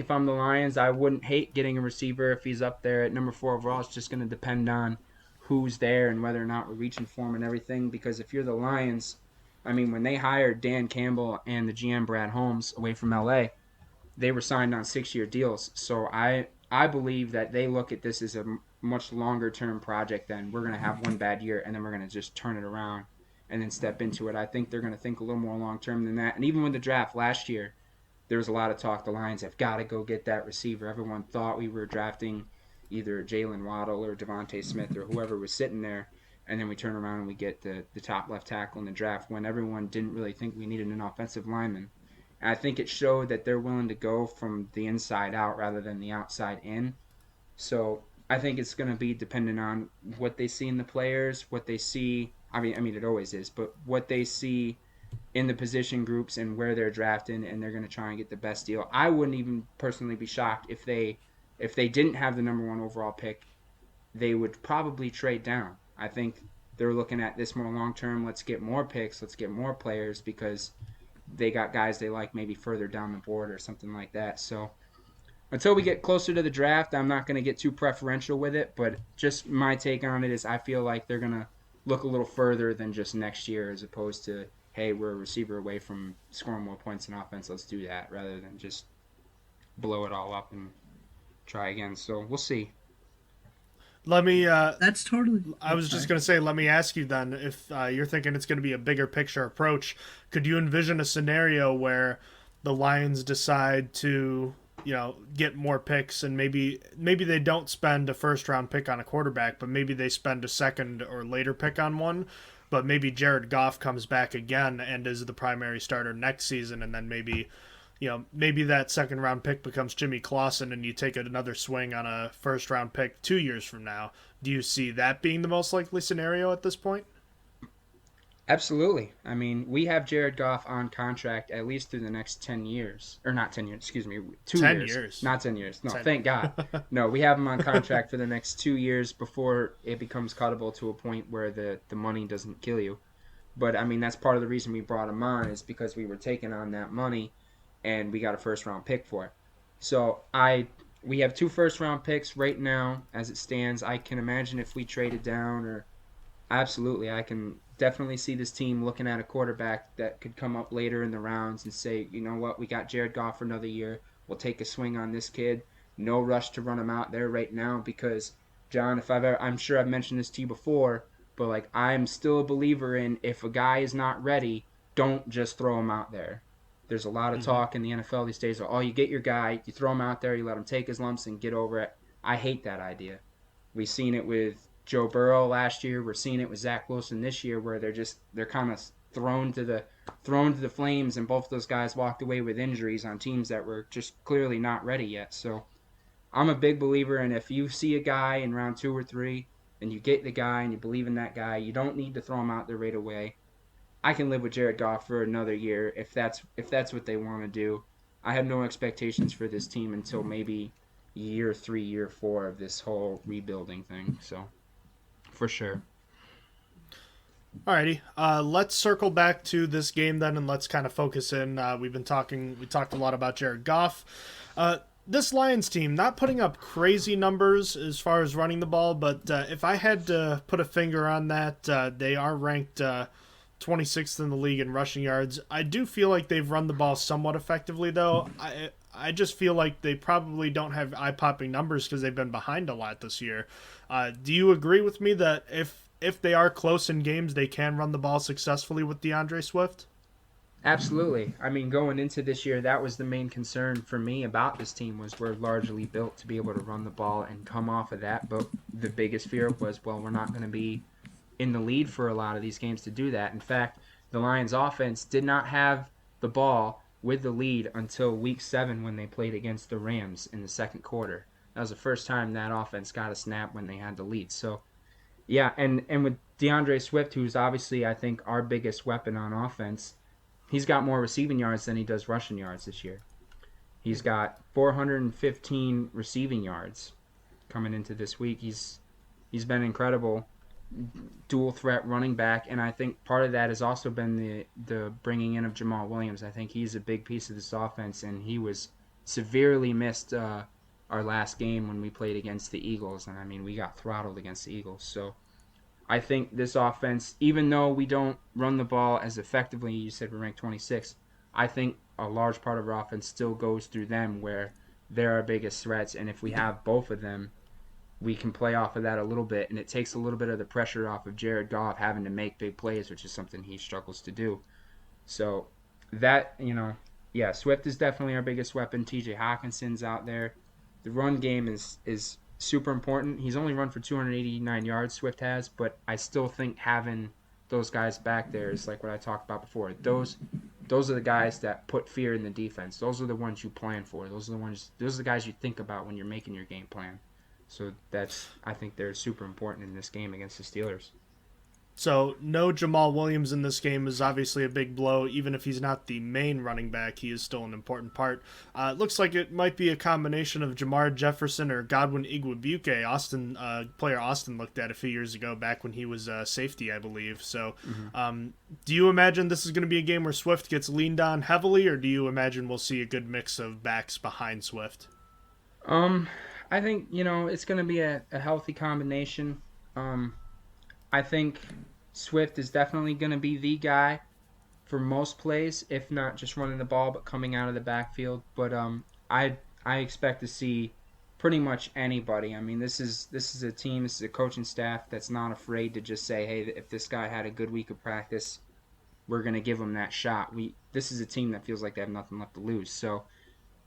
if I'm the Lions, I wouldn't hate getting a receiver if he's up there at number 4 overall. It's just going to depend on who's there and whether or not we're reaching for him and everything. Because if you're the Lions, when they hired Dan Campbell and the GM Brad Holmes away from LA, they were signed on 6-year deals. So I believe that they look at this as a much longer term project than we're going to have one bad year and then we're going to just turn it around and then step into it. I think they're going to think a little more long term than that. And even with the draft last year, there was a lot of talk the Lions have got to go get that receiver. Everyone thought we were drafting either Jalen Waddle or Devontae Smith or whoever was sitting there, and then we turn around and we get the top left tackle in the draft when everyone didn't really think we needed an offensive lineman. And I think it showed that they're willing to go from the inside out rather than the outside in. So I think it's going to be dependent on what they see in the players, what they see. I mean, it always is, but what they see in the position groups and where they're drafting, and they're going to try and get the best deal. I wouldn't even personally be shocked if they didn't have the number 1 overall pick. They would probably trade down. I think they're looking at this more long term. Let's get more picks. Let's get more players because they got guys they like maybe further down the board or something like that. So until we get closer to the draft, I'm not going to get too preferential with it, but just my take on it is I feel like they're going to look a little further than just next year as opposed to, hey, we're a receiver away from scoring more points in offense, let's do that, rather than just blow it all up and try again. So we'll see. Let me. That's totally. I was just going to say, let me ask you then, if you're thinking it's going to be a bigger picture approach, could you envision a scenario where the Lions decide to, get more picks, and maybe they don't spend a first round pick on a quarterback, but maybe they spend a second or later pick on one. But maybe Jared Goff comes back again and is the primary starter next season, and then maybe that second round pick becomes Jimmy Clausen, and you take another swing on a first round pick 2 years from now. Do you see that being the most likely scenario at this point? Absolutely. I mean, we have Jared Goff on contract at least through the next 10 years. Or not 10 years, excuse me, 2 10 years. years. Not 10 years. No, 10. Thank God. No, we have him on contract for the next 2 years before it becomes cuttable to a point where the money doesn't kill you. But, I mean, that's part of the reason we brought him on is because we were taking on that money and we got a first-round pick for it. So, we have 2 first-round picks right now as it stands. I can imagine if we traded down or absolutely, I can definitely see this team looking at a quarterback that could come up later in the rounds and say, you know what, we got Jared Goff for another year. We'll take a swing on this kid. No rush to run him out there right now because, John, I'm sure I've mentioned this to you before, but I'm still a believer in if a guy is not ready, don't just throw him out there. There's a lot of talk in the NFL these days. You get your guy, you throw him out there, you let him take his lumps and get over it. I hate that idea. We've seen it with Joe Burrow last year. We're seeing it with Zach Wilson this year, where they're kind of thrown to the flames, and both of those guys walked away with injuries on teams that were just clearly not ready yet. So I'm a big believer in if you see a guy in round 2 or 3 and you get the guy and you believe in that guy, you don't need to throw him out there right away. I can live with Jared Goff for another year if that's what they want to do. I have no expectations for this team until maybe year 3, year 4 of this whole rebuilding thing. So. For sure. Alrighty, let's circle back to this game then, and let's kind of focus in. We talked a lot about Jared Goff. This Lions team not putting up crazy numbers as far as running the ball, but if I had to put a finger on that, they are ranked 26th in the league in rushing yards. I do feel like they've run the ball somewhat effectively, though. I just feel like they probably don't have eye-popping numbers because they've been behind a lot this year. Do you agree with me that if they are close in games, they can run the ball successfully with DeAndre Swift? Absolutely. I mean, going into this year, that was the main concern for me about this team was we're largely built to be able to run the ball and come off of that. But the biggest fear was, we're not going to be in the lead for a lot of these games to do that. In fact, the Lions offense did not have the ball with the lead until week 7 when they played against the Rams in the second quarter. That was the first time that offense got a snap when they had the lead. So, yeah, and with DeAndre Swift, who's obviously, I think, our biggest weapon on offense, he's got more receiving yards than he does rushing yards this year. He's got 415 receiving yards coming into this week. He's been incredible dual threat running back, and I think part of that has also been the bringing in of Jamal Williams. I think he's a big piece of this offense, and he was severely missed our last game when we played against the Eagles, and I mean, we got throttled against the Eagles. So I think this offense, even though we don't run the ball as effectively, you said we're ranked 26, I think a large part of our offense still goes through them where they're our biggest threats, and if we have both of them, we can play off of that a little bit, and it takes a little bit of the pressure off of Jared Goff having to make big plays, which is something he struggles to do. So that, Swift is definitely our biggest weapon. TJ Hawkinson's out there. The run game is super important. He's only run for 289 yards, Swift has, but I still think having those guys back there is like what I talked about before. Those are the guys that put fear in the defense. Those are the ones you plan for. Those are the guys you think about when you're making your game plan. So I think they're super important in this game against the Steelers. So no Jamal Williams in this game is obviously a big blow. Even if he's not the main running back, he is still an important part. It looks like it might be a combination of Jamar Jefferson or Godwin Igwebuike, player Austin looked at a few years ago back when he was safety, I believe. So do you imagine this is going to be a game where Swift gets leaned on heavily, or do you imagine we'll see a good mix of backs behind Swift? I think, it's going to be a healthy combination. I think Swift is definitely going to be the guy for most plays, if not just running the ball, but coming out of the backfield. But I expect to see pretty much anybody. I mean, this is a team, this is a coaching staff that's not afraid to just say, hey, if this guy had a good week of practice, we're going to give him that shot. This is a team that feels like they have nothing left to lose. So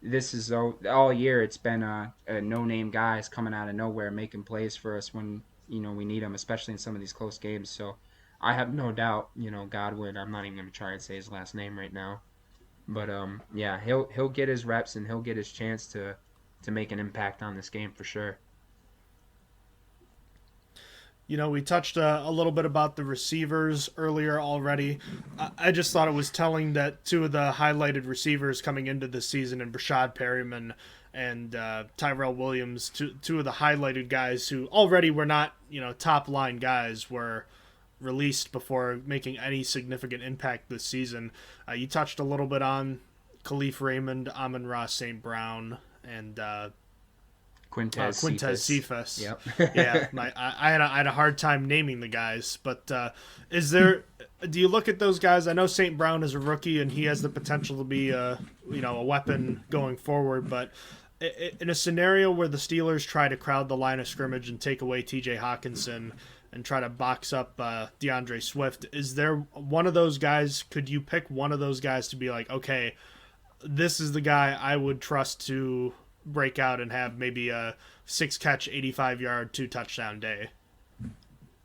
this is all year. It's been no-name guys coming out of nowhere making plays for us when we need them, especially in some of these close games. So I have no doubt, Godwin. I'm not even going to try and say his last name right now, but yeah, he'll get his reps and he'll get his chance to make an impact on this game for sure. We touched a little bit about the receivers earlier already. I just thought it was telling that two of the highlighted receivers coming into the season, and Brashad Perryman and Tyrell Williams, two of the highlighted guys who already were not, top line guys, were released before making any significant impact this season. You touched a little bit on Khalif Raymond, Amon-Ra St. Brown, and Quintez Cephas. Yep. Yeah, I had a hard time naming the guys, but do you look at those guys? I know St. Brown is a rookie and he has the potential to be a weapon going forward, but in a scenario where the Steelers try to crowd the line of scrimmage and take away TJ Hawkinson and try to box up DeAndre Swift, is there one of those guys? Could you pick one of those guys to be like, okay, this is the guy I would trust to break out and have maybe a 6-catch, 85-yard, 2-touchdown day?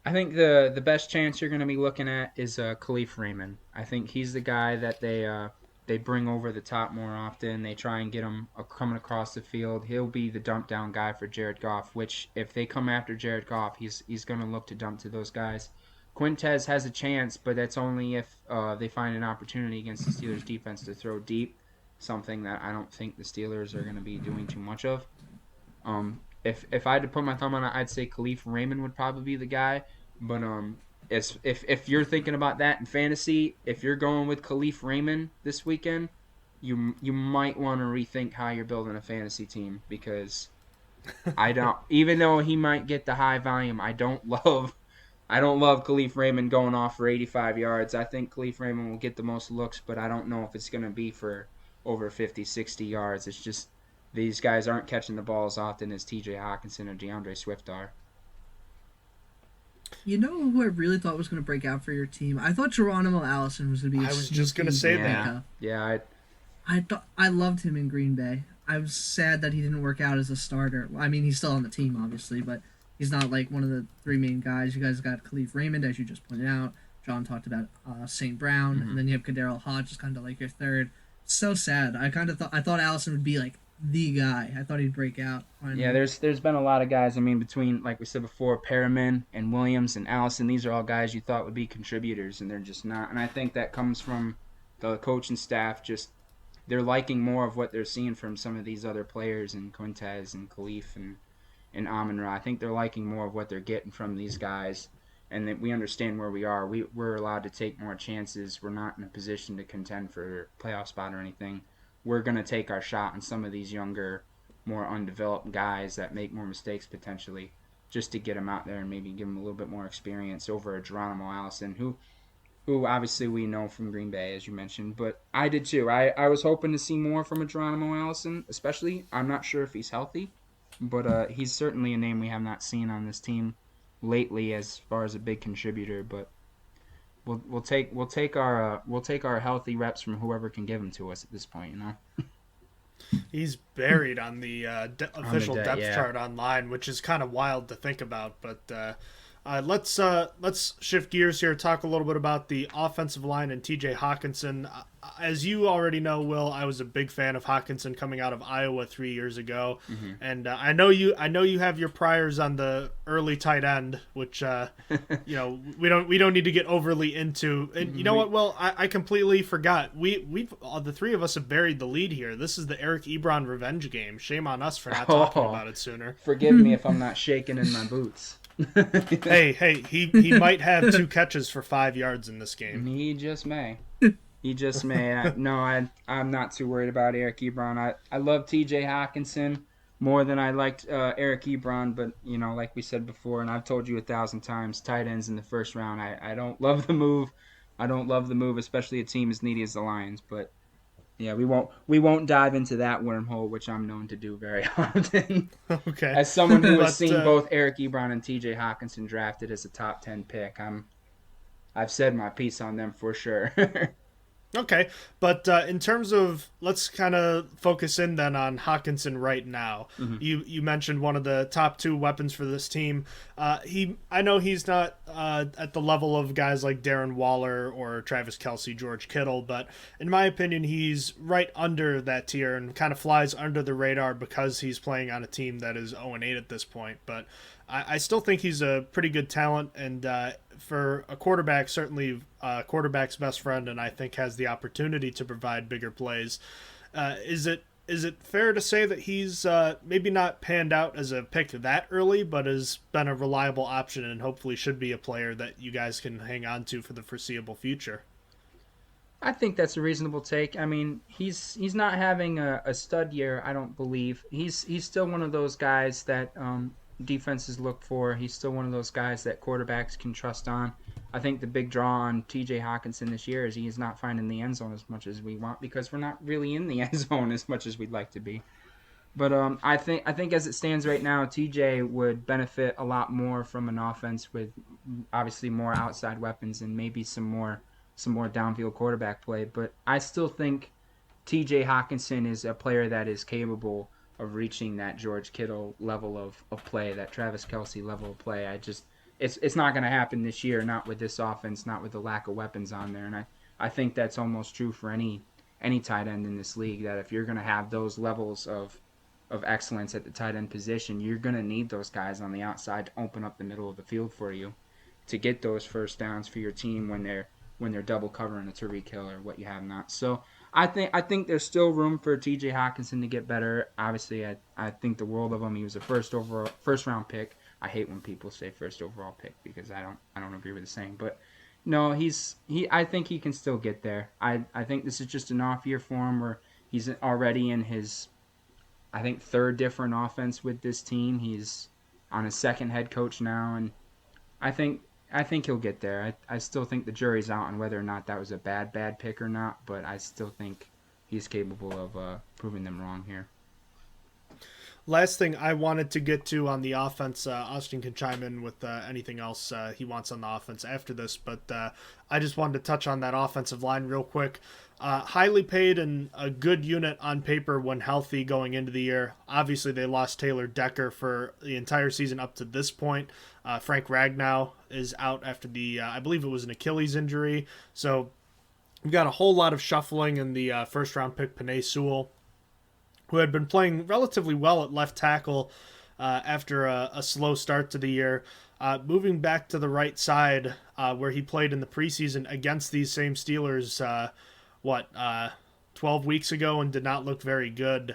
I think the best chance you're going to be looking at is Khalif Raymond. I think he's the guy that they bring over the top more often. They try and get him coming across the field. He'll be the dump down guy for Jared Goff, which if they come after Jared Goff, he's going to look to dump to those guys. Quintez has a chance, but that's only if they find an opportunity against the Steelers defense to throw deep, something that I don't think the Steelers are going to be doing too much of. If I had to put my thumb on it, I'd say Khalif Raymond would probably be the guy. But if you're thinking about that in fantasy, if you're going with Khalif Raymond this weekend, you might want to rethink how you're building a fantasy team, because even though he might get the high volume, I don't love Khalif Raymond going off for 85 yards. I think Khalif Raymond will get the most looks, but I don't know if it's going to be for over 50, 60 yards. It's just these guys aren't catching the ball as often as TJ Hawkinson or DeAndre Swift are. You know who I really thought was going to break out for your team? I thought Geronimo Allison was going to be. I was just going to say that. Yeah, I loved him in Green Bay. I was sad that he didn't work out as a starter. I mean, he's still on the team, obviously, but he's not like one of the three main guys. You guys got Khalif Raymond, as you just pointed out. John talked about St. Brown, and then you have Kadarius Hodge, is kind of like your third. So sad. I thought Allison would be like the guy. I thought he'd break out. Finally. Yeah, there's been a lot of guys. I mean, between, like we said before, Perriman and Williams and Allison, these are all guys you thought would be contributors, and they're just not. And I think that comes from the coaching staff. Just they're liking more of what they're seeing from some of these other players, and Quintez and Khalif and Amon-Ra. I think they're liking more of what they're getting from these guys, and that we understand where we are. We're allowed to take more chances. We're not in a position to contend for a playoff spot or anything. We're going to take our shot on some of these younger, more undeveloped guys that make more mistakes potentially, just to get them out there and maybe give them a little bit more experience over a Geronimo Allison, who obviously we know from Green Bay, as you mentioned, but I did too. I was hoping to see more from a Geronimo Allison, especially. I'm not sure if he's healthy, but he's certainly a name we have not seen on this team lately as far as a big contributor. But we'll take our healthy reps from whoever can give them to us at this point, you know. He's buried on the official depth chart online, which is kind of wild to think about. But let's shift gears here, talk a little bit about the offensive line and TJ Hawkinson. As you already know, Will, I was a big fan of Hawkinson coming out of Iowa 3 years ago, and I know you have your priors on the early tight end, which we don't need to get overly into. And you know what, Will, I completely forgot. We've the three of us have buried the lead here. This is the Eric Ebron revenge game. Shame on us for not talking about it sooner. Forgive me if I'm not shaking in my boots. hey, he might have 2 catches for 5 yards in this game. He just may. I'm not too worried about Eric Ebron. I love TJ Hawkinson more than I liked Eric Ebron, but like we said before, and I've told you 1,000 times, tight ends in the first round. I don't love the move. Especially a team as needy as the Lions. But yeah, we won't dive into that wormhole, which I'm known to do very often. Okay. As someone who has seen both Eric Ebron and TJ Hawkinson drafted as a top 10 pick, I've said my piece on them for sure. Okay, but in terms of, let's kind of focus in then on Hawkinson right now. Mm-hmm. You mentioned one of the top two weapons for this team. I know he's not at the level of guys like Darren Waller or Travis Kelce, George Kittle, but in my opinion, he's right under that tier and kind of flies under the radar because he's playing on a team that is 0-8 at this point. But I still think he's a pretty good talent, and for a quarterback, certainly quarterback's best friend, and I think has the opportunity to provide bigger plays. Is it fair to say that he's maybe not panned out as a pick that early, but has been a reliable option and hopefully should be a player that you guys can hang on to for the foreseeable future? I think that's a reasonable take. I mean, he's not having a stud year. I don't believe he's still one of those guys that defenses look for. He's still one of those guys that quarterbacks can trust on. I think the big draw on T.J. Hawkinson this year is he's not finding the end zone as much as we want because we're not really in the end zone as much as we'd like to be. But I think as it stands right now, T.J. would benefit a lot more from an offense with obviously more outside weapons and maybe some more downfield quarterback play. But I still think T.J. Hawkinson is a player that is capable of reaching that George Kittle level of play, that Travis Kelce level of play. It's not going to happen this year, not with this offense, not with the lack of weapons on there. And I think that's almost true for any tight end in this league, that if you're going to have those levels of excellence at the tight end position, you're going to need those guys on the outside to open up the middle of the field for you to get those first downs for your team when they're double covering a Tyreek Hill or what you have not. So I think there's still room for T.J. Hawkinson to get better. Obviously, I think the world of him. He was a first round pick. I hate when people say first overall pick because I don't agree with the saying. But no, I think he can still get there. I think this is just an off year for him where he's already in his, I think, third different offense with this team. He's on his second head coach now, and I think he'll get there. I still think the jury's out on whether or not that was a bad pick or not, but I still think he's capable of proving them wrong here. Last thing I wanted to get to on the offense, Austin can chime in with anything else he wants on the offense after this, but I just wanted to touch on that offensive line real quick. Highly paid and a good unit on paper when healthy going into the year. Obviously, they lost Taylor Decker for the entire season up to this point. Frank Ragnow is out after the, I believe it was an Achilles injury. So we've got a whole lot of shuffling in the first-round pick, Penei Sewell, who had been playing relatively well at left tackle after a slow start to the year. Moving back to the right side where he played in the preseason against these same Steelers, 12 weeks ago and did not look very good.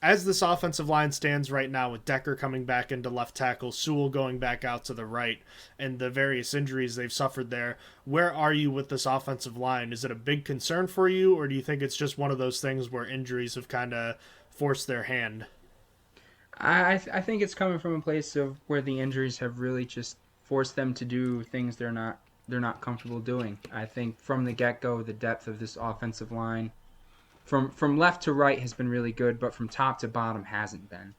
As this offensive line stands right now with Decker coming back into left tackle, Sewell going back out to the right, and the various injuries they've suffered there, where are you with this offensive line? Is it a big concern for you, or do you think it's just one of those things where injuries have kind of forced their hand? I think it's coming from a place of where the injuries have really just forced them to do things they're not comfortable doing. I think from the get-go, the depth of this offensive line from left to right has been really good, but from top to bottom hasn't been.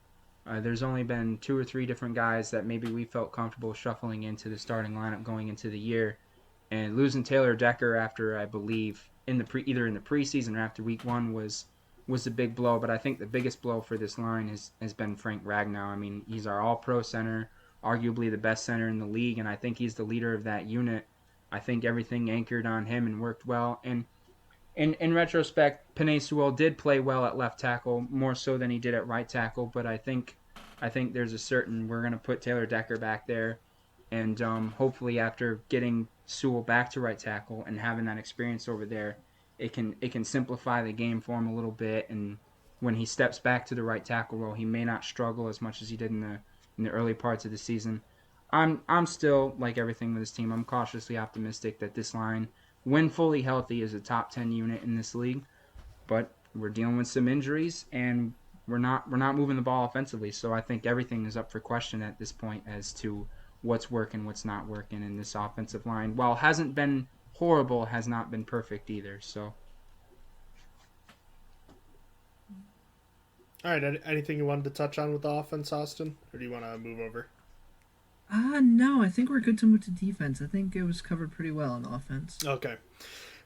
There's only been 2 or 3 different guys that maybe we felt comfortable shuffling into the starting lineup going into the year, and losing Taylor Decker after, I believe, either in the preseason or after week 1 was a big blow. But I think the biggest blow for this line has been Frank Ragnow. I mean, he's our all-pro center, arguably the best center in the league, and I think he's the leader of that unit. I think everything anchored on him and worked well. And in retrospect, Penei Sewell did play well at left tackle, more so than he did at right tackle. But I think there's a certain, we're going to put Taylor Decker back there, and hopefully after getting Sewell back to right tackle and having that experience over there, it can simplify the game for him a little bit. And when he steps back to the right tackle role, he may not struggle as much as he did in the early parts of the season. I'm still, like everything with this team, I'm cautiously optimistic that this line, when fully healthy, is a top 10 unit in this league. But we're dealing with some injuries, and we're not moving the ball offensively. So I think everything is up for question at this point as to what's working, what's not working in this offensive line. While it hasn't been horrible, has not been perfect either. So. All right, anything you wanted to touch on with the offense, Austin? Or do you want to move over? No, I think we're good to move to defense. I think it was covered pretty well on offense. Okay.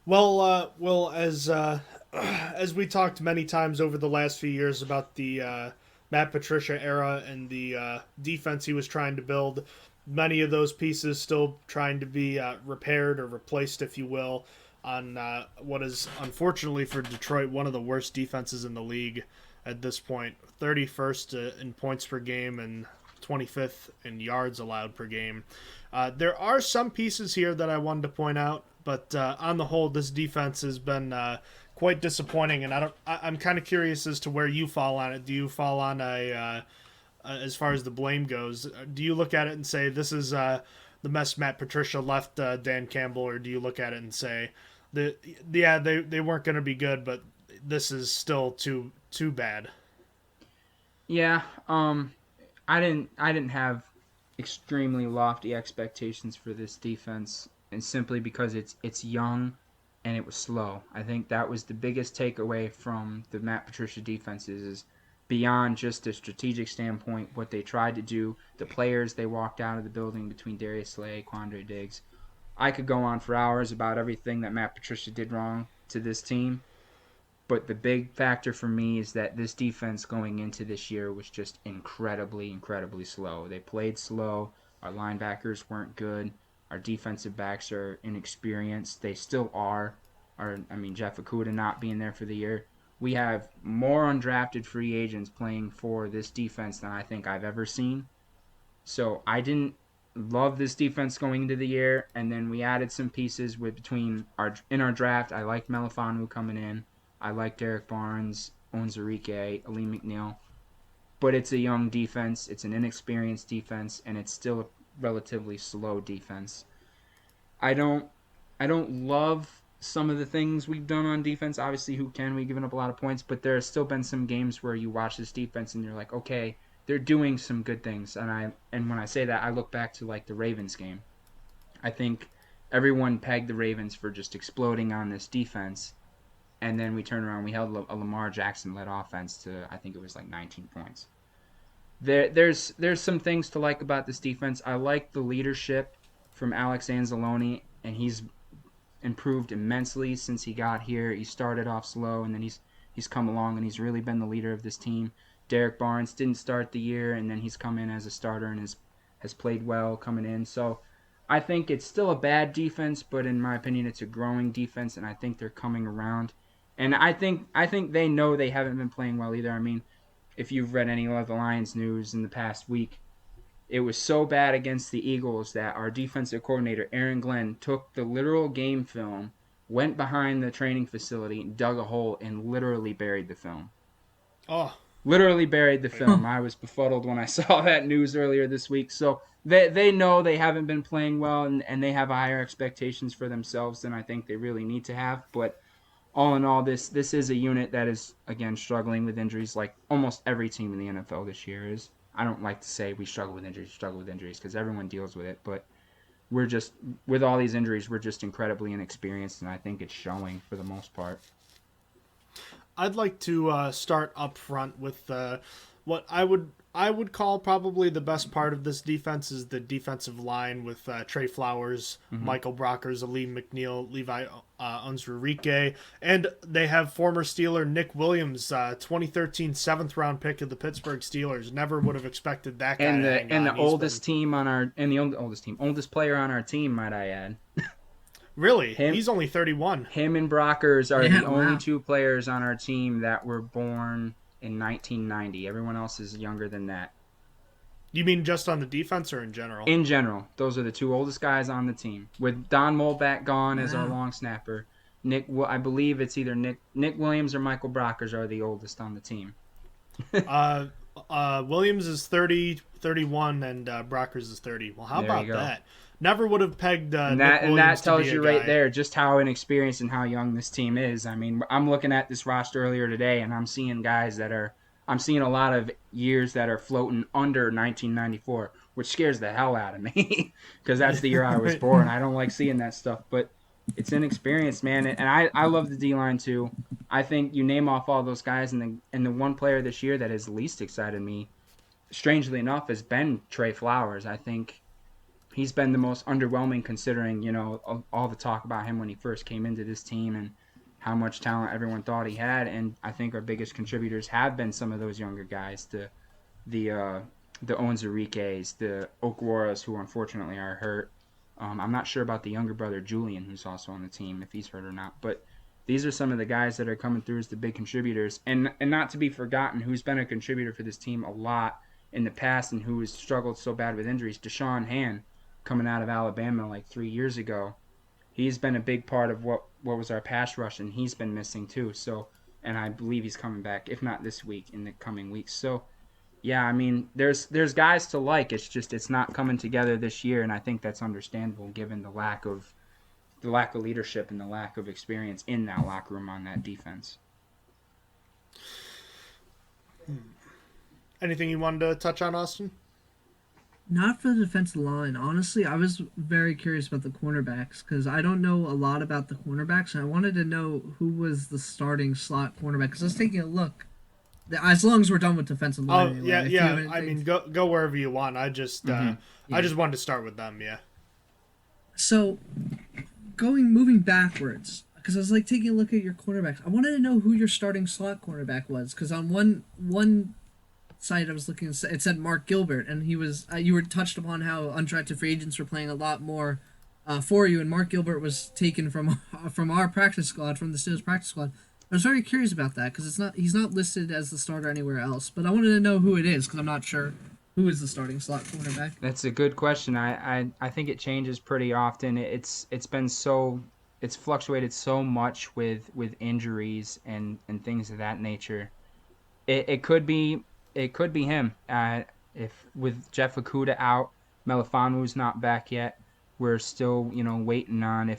Well, as we talked many times over the last few years about the Matt Patricia era and the defense he was trying to build, many of those pieces still trying to be repaired or replaced, if you will, on what is unfortunately for Detroit one of the worst defenses in the league at this point. 31st in points per game and 25th in yards allowed per game. There are some pieces here that I wanted to point out, but on the whole, this defense has been quite disappointing, and I'm kind of curious as to where you fall on it. Do you fall on as far as the blame goes? Do you look at it and say this is the mess Matt Patricia left Dan Campbell, or do you look at it and say they weren't going to be good, but this is still too bad? Yeah, I didn't have extremely lofty expectations for this defense, and simply because it's young and it was slow. I think that was the biggest takeaway from the Matt Patricia defenses is beyond just a strategic standpoint, what they tried to do, the players they walked out of the building between Darius Slay, Quandre Diggs. I could go on for hours about everything that Matt Patricia did wrong to this team. But the big factor for me is that this defense going into this year was just incredibly, incredibly slow. They played slow. Our linebackers weren't good. Our defensive backs are inexperienced. They still are. Jeff Okudah not being there for the year. We have more undrafted free agents playing for this defense than I think I've ever seen. So I didn't love this defense going into the year. And then we added some pieces in our draft. I liked Melifonwu coming in. I like Derek Barnes, Onwuzurike, Aleem McNeil. But it's a young defense. It's an inexperienced defense, and it's still a relatively slow defense. I don't love some of the things we've done on defense. Obviously, who can? We've given up a lot of points, but there have still been some games where you watch this defense and you're like, okay, they're doing some good things. And when I say that, I look back to like the Ravens game. I think everyone pegged the Ravens for just exploding on this defense. And then we turned around. We held a Lamar Jackson-led offense to, I think it was like 19 points. There's some things to like about this defense. I like the leadership from Alex Anzalone, and he's improved immensely since he got here. He started off slow, and then he's come along, and he's really been the leader of this team. Derek Barnes didn't start the year, and then he's come in as a starter and has played well coming in. So I think it's still a bad defense, but in my opinion, it's a growing defense, and I think they're coming around. And I think they know they haven't been playing well either. I mean, if you've read any of the Lions news in the past week, it was so bad against the Eagles that our defensive coordinator, Aaron Glenn, took the literal game film, went behind the training facility, dug a hole, and literally buried the film. Oh. Literally buried the film. I was befuddled when I saw that news earlier this week. So they know they haven't been playing well, and they have higher expectations for themselves than I think they really need to have. But all in all, this is a unit that is, again, struggling with injuries like almost every team in the NFL this year is. I don't like to say we struggle with injuries, because everyone deals with it. But we're just, with all these injuries, we're just incredibly inexperienced, and I think it's showing for the most part. I'd like to start up front with what I would call probably the best part of this defense is the defensive line with Trey Flowers, Michael Brockers, Aleem McNeil, Levi Onwuzurike, and they have former Steeler Nick Williams, 2013 7th-round pick of the Pittsburgh Steelers. Never would have expected that guy. And the oldest player on our team, might I add. Really? He's only 31. Him and Brockers are the only two players on our team that were born in 1990. Everyone else is younger than that. You mean just on the defense or in general? In general. Those are the two oldest guys on the team. With Don Molback gone as our long snapper, I believe it's either Nick Williams or Michael Brockers are the oldest on the team. Williams is 30, 31, and Brockers is 30. Well, how about that? Never would have pegged Nick Williams and that tells you right guy. there just how inexperienced and how young this team is. I mean, I'm looking at this roster earlier today, and I'm seeing guys I'm seeing a lot of years that are floating under 1994, which scares the hell out of me because that's the year I was born. I don't like seeing that stuff, but it's inexperienced, man. And I love the D-line too. I think you name off all those guys, and the one player this year that has least excited me, strangely enough, has been Trey Flowers. I think he's been the most underwhelming considering, you know, all the talk about him when he first came into this team and how much talent everyone thought he had. And I think our biggest contributors have been some of those younger guys, the Onzariques, the Okwaras, who unfortunately are hurt. I'm not sure about the younger brother, Julian, who's also on the team, if he's hurt or not. But these are some of the guys that are coming through as the big contributors. And not to be forgotten, who's been a contributor for this team a lot in the past and who has struggled so bad with injuries, Deshaun Hand, coming out of Alabama like 3 years ago. He's been a big part of what was our pass rush, and he's been missing too. So, and I believe he's coming back, if not this week, in the coming weeks. So, yeah, I mean, there's guys to like. It's just it's not coming together this year, and I think that's understandable given the lack of leadership and the lack of experience in that locker room on that defense. Anything you wanted to touch on, Austin? Not for the defensive line. Honestly, I was very curious about the cornerbacks because I don't know a lot about the cornerbacks, and I wanted to know who was the starting slot cornerback because I was taking a look. As long as we're done with defensive line. Oh, anyway, yeah. I mean, go wherever you want. I just I just wanted to start with them, yeah. So, moving backwards, because I was like taking a look at your cornerbacks. I wanted to know who your starting slot cornerback was because on one site I was looking, it said Mark Gilbert, and he was you were touched upon how undrafted free agents were playing a lot more for you, and Mark Gilbert was taken from our practice squad, from the Steelers practice squad. I was very curious about that because he's not listed as the starter anywhere else, but I wanted to know who it is because I'm not sure who is the starting slot cornerback. That's a good question. I think it changes pretty often. It's fluctuated so much with injuries and things of that nature. It could be him. If with Jeff Okudah out, Melifonwu's not back yet. We're still, waiting on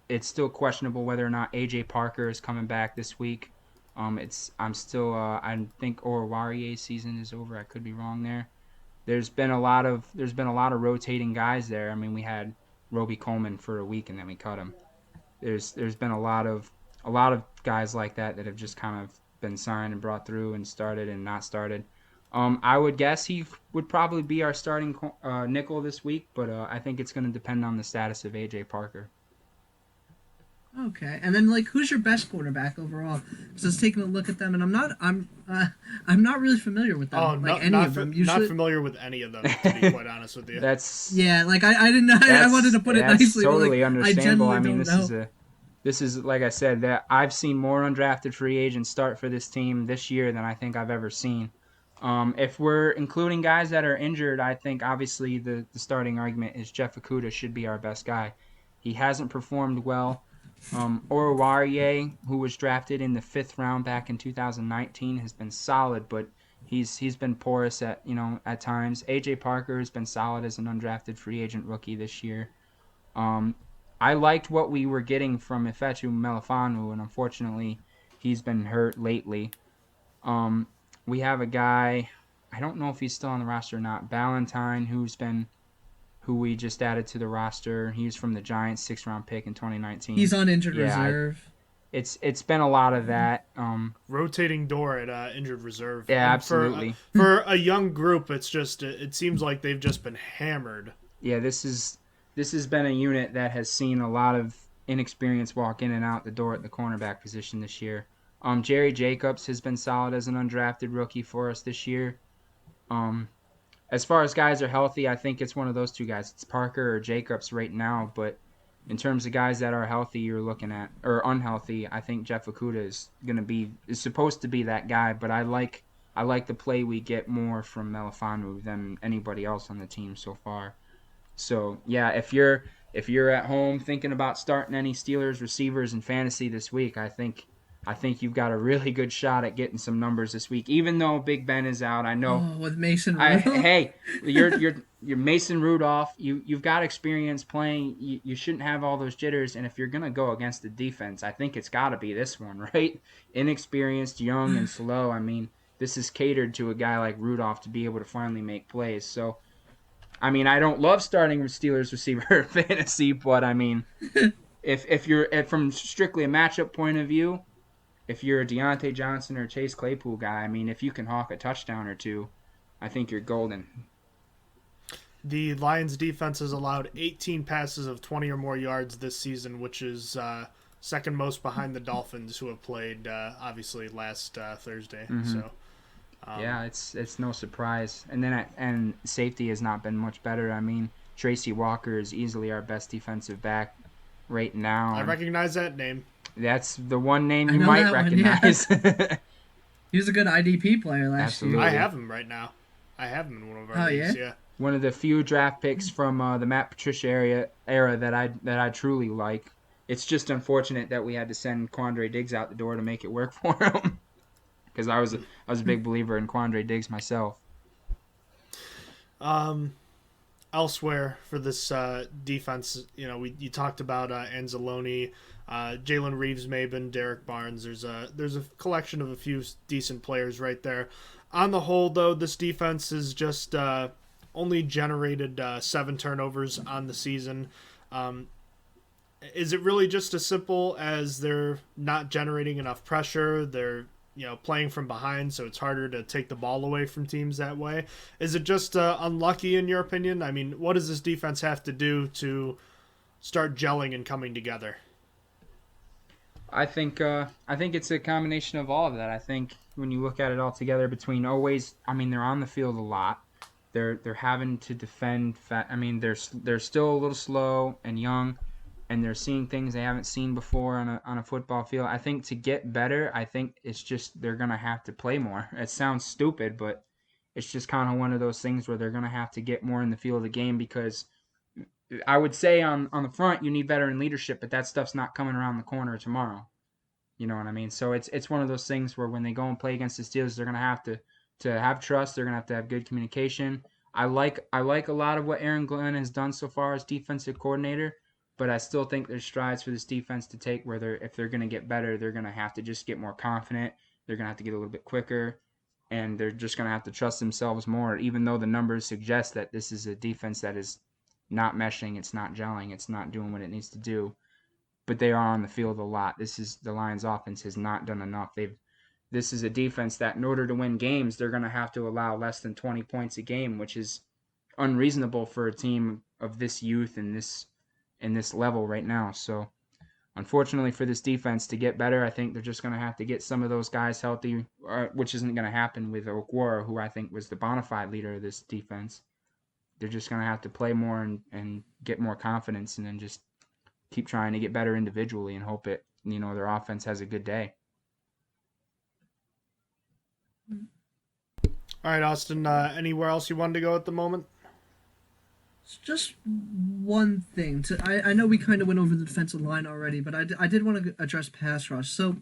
it's still questionable whether or not AJ Parker is coming back this week. I think Oruwarie's season is over. I could be wrong there. There's been a lot of rotating guys there. I mean, we had Roby Coleman for a week and then we cut him. There's been a lot of guys like that have just kind of been signed and brought through and started and not started. I would guess he would probably be our starting nickel this week, but I think it's going to depend on the status of AJ Parker. Okay, and then who's your best cornerback overall? Because I was taking a look at them, and I'm not really familiar with them. Not familiar with any of them, to be quite honest with you. I didn't know. I wanted to put it nicely. Totally understandable. I mean, know. This is like I said, that I've seen more undrafted free agents start for this team this year than I think I've ever seen. If we're including guys that are injured, I think obviously the starting argument is Jeff Okudah should be our best guy. He hasn't performed well. Oruwarie, who was drafted in the 5th round back in 2019, has been solid, but he's been porous at times. AJ Parker has been solid as an undrafted free agent rookie this year. I liked what we were getting from Ifeatu Melifonwu, and unfortunately, he's been hurt lately. We have a guy, I don't know if he's still on the roster or not, Ballantyne, who we just added to the roster. He was from the Giants, 6th-round pick in 2019. He's on injured reserve. It's been a lot of that. Rotating door at injured reserve. Yeah, absolutely. For a young group, it's just it seems like they've just been hammered. Yeah, this has been a unit that has seen a lot of inexperience walk in and out the door at the cornerback position this year. Jerry Jacobs has been solid as an undrafted rookie for us this year. As far as guys are healthy, I think it's one of those two guys. It's Parker or Jacobs right now, but in terms of guys that are healthy, you're looking at, or unhealthy, I think Jeff Okudah is supposed to be that guy, but I like the play we get more from Melifonwu than anybody else on the team so far. So, yeah, if you're at home thinking about starting any Steelers receivers in fantasy this week, I think you've got a really good shot at getting some numbers this week. Even though Big Ben is out, I know. Oh, with Mason Rudolph. You're Mason Rudolph. You've got experience playing. You shouldn't have all those jitters. And if you're gonna go against the defense, I think it's got to be this one, right? Inexperienced, young, and slow. I mean, this is catered to a guy like Rudolph to be able to finally make plays. So, I mean, I don't love starting with Steelers receiver fantasy, but I mean, if you're from strictly a matchup point of view. If you're a Deontay Johnson or Chase Claypool guy, I mean, if you can hawk a touchdown or two, I think you're golden. The Lions defense has allowed 18 passes of 20 or more yards this season, which is second most behind the Dolphins, who have played obviously last Thursday. Mm-hmm. So yeah, it's no surprise. And then and safety has not been much better. I mean, Tracy Walker is easily our best defensive back right now. I recognize that name. That's the one name you might recognize. Yeah. He was a good IDP player last year. I have him right now. I have him in one of our leagues. Yeah. One of the few draft picks from the Matt Patricia era that I truly like. It's just unfortunate that we had to send Quandre Diggs out the door to make it work for him. Because I was a big believer in Quandre Diggs myself. Elsewhere for this defense, you talked about Anzalone, Jalen Reeves-Maybin, Derek Barnes. There's a collection of a few decent players right there. On the whole, though, this defense has just only generated 7 turnovers on the season. Is it really just as simple as they're not generating enough pressure? They're playing from behind, so it's harder to take the ball away from teams that way. Is it just unlucky in your opinion? I mean, what does this defense have to do to start gelling and coming together? I think it's a combination of all of that. I think when you look at it all together, they're on the field a lot. They're having to defend. They're still a little slow and young, and they're seeing things they haven't seen before on a football field. I think to get better, I think it's just they're going to have to play more. It sounds stupid, but it's just kind of one of those things where they're going to have to get more in the field of the game, because I would say on the front you need veteran leadership, but that stuff's not coming around the corner tomorrow. You know what I mean? So it's one of those things where when they go and play against the Steelers, they're going to have to have trust. They're going to have good communication. I like a lot of what Aaron Glenn has done so far as defensive coordinator, but I still think there's strides for this defense to take where if they're going to get better, they're going to have to just get more confident. They're going to have to get a little bit quicker, and they're just going to have to trust themselves more, even though the numbers suggest that this is a defense that is not meshing, it's not gelling, it's not doing what it needs to do. But they are on the field a lot. The Lions offense has not done enough. This is a defense that in order to win games, they're going to have to allow less than 20 points a game, which is unreasonable for a team of this youth and this level right now. So unfortunately for this defense to get better, I think they're just going to have to get some of those guys healthy, which isn't going to happen with Okwara, who I think was the bona fide leader of this defense. They're just going to have to play more and get more confidence, and then just keep trying to get better individually and hope their offense has a good day. All right, Austin, anywhere else you wanted to go at the moment? Just one thing. I know we kind of went over the defensive line already, but I did want to address pass rush. So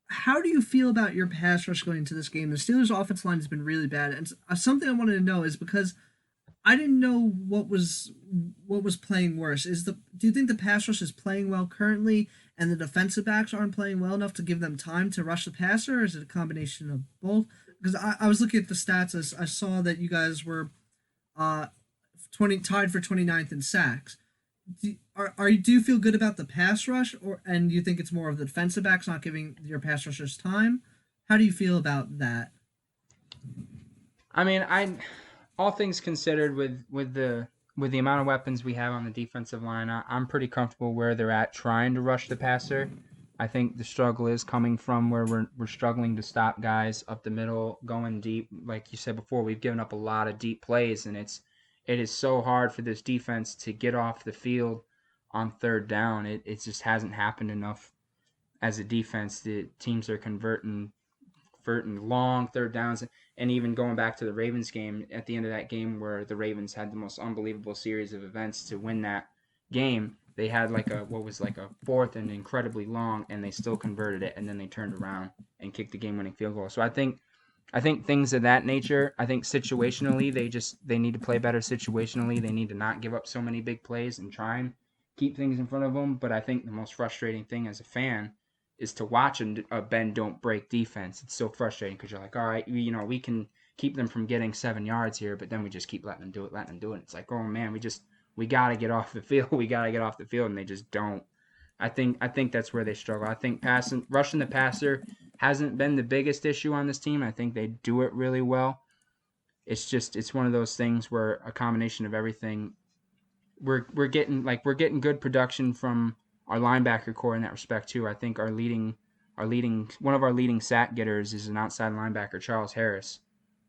how do you feel about your pass rush going into this game? The Steelers' offensive line has been really bad, and something I wanted to know is because I didn't know what was playing worse. Do you think the pass rush is playing well currently, and the defensive backs aren't playing well enough to give them time to rush the passer, or is it a combination of both? Because I was looking at the stats, as I saw that you guys were tied for 29th in sacks. Do you feel good about the pass rush, and you think it's more of the defensive backs not giving your pass rushers time? How do you feel about that? I mean, all things considered, with the amount of weapons we have on the defensive line, I'm pretty comfortable where they're at trying to rush the passer. I think the struggle is coming from where we're struggling to stop guys up the middle, going deep. Like you said before, we've given up a lot of deep plays, and it is so hard for this defense to get off the field on third down. It just hasn't happened enough as a defense. The teams are converting long third downs, and even going back to the Ravens game, at the end of that game where the Ravens had the most unbelievable series of events to win that game, they had like a fourth and incredibly long, and they still converted it, and then they turned around and kicked the game-winning field goal. So I think things of that nature, I think situationally, they need to play better situationally. They need to not give up so many big plays and try and keep things in front of them. But I think the most frustrating thing as a fan is to watch a bend don't break defense. It's so frustrating because you're like, all right, we can keep them from getting 7 yards here, but then we just keep letting them do it. It's like, oh man, we got to get off the field. We got to get off the field, and they just don't. I think that's where they struggle. I think rushing the passer hasn't been the biggest issue on this team. I think they do it really well. it's one of those things where a combination of everything. We're getting good production from our linebacker core in that respect too. I think one of our leading sack getters is an outside linebacker, Charles Harris,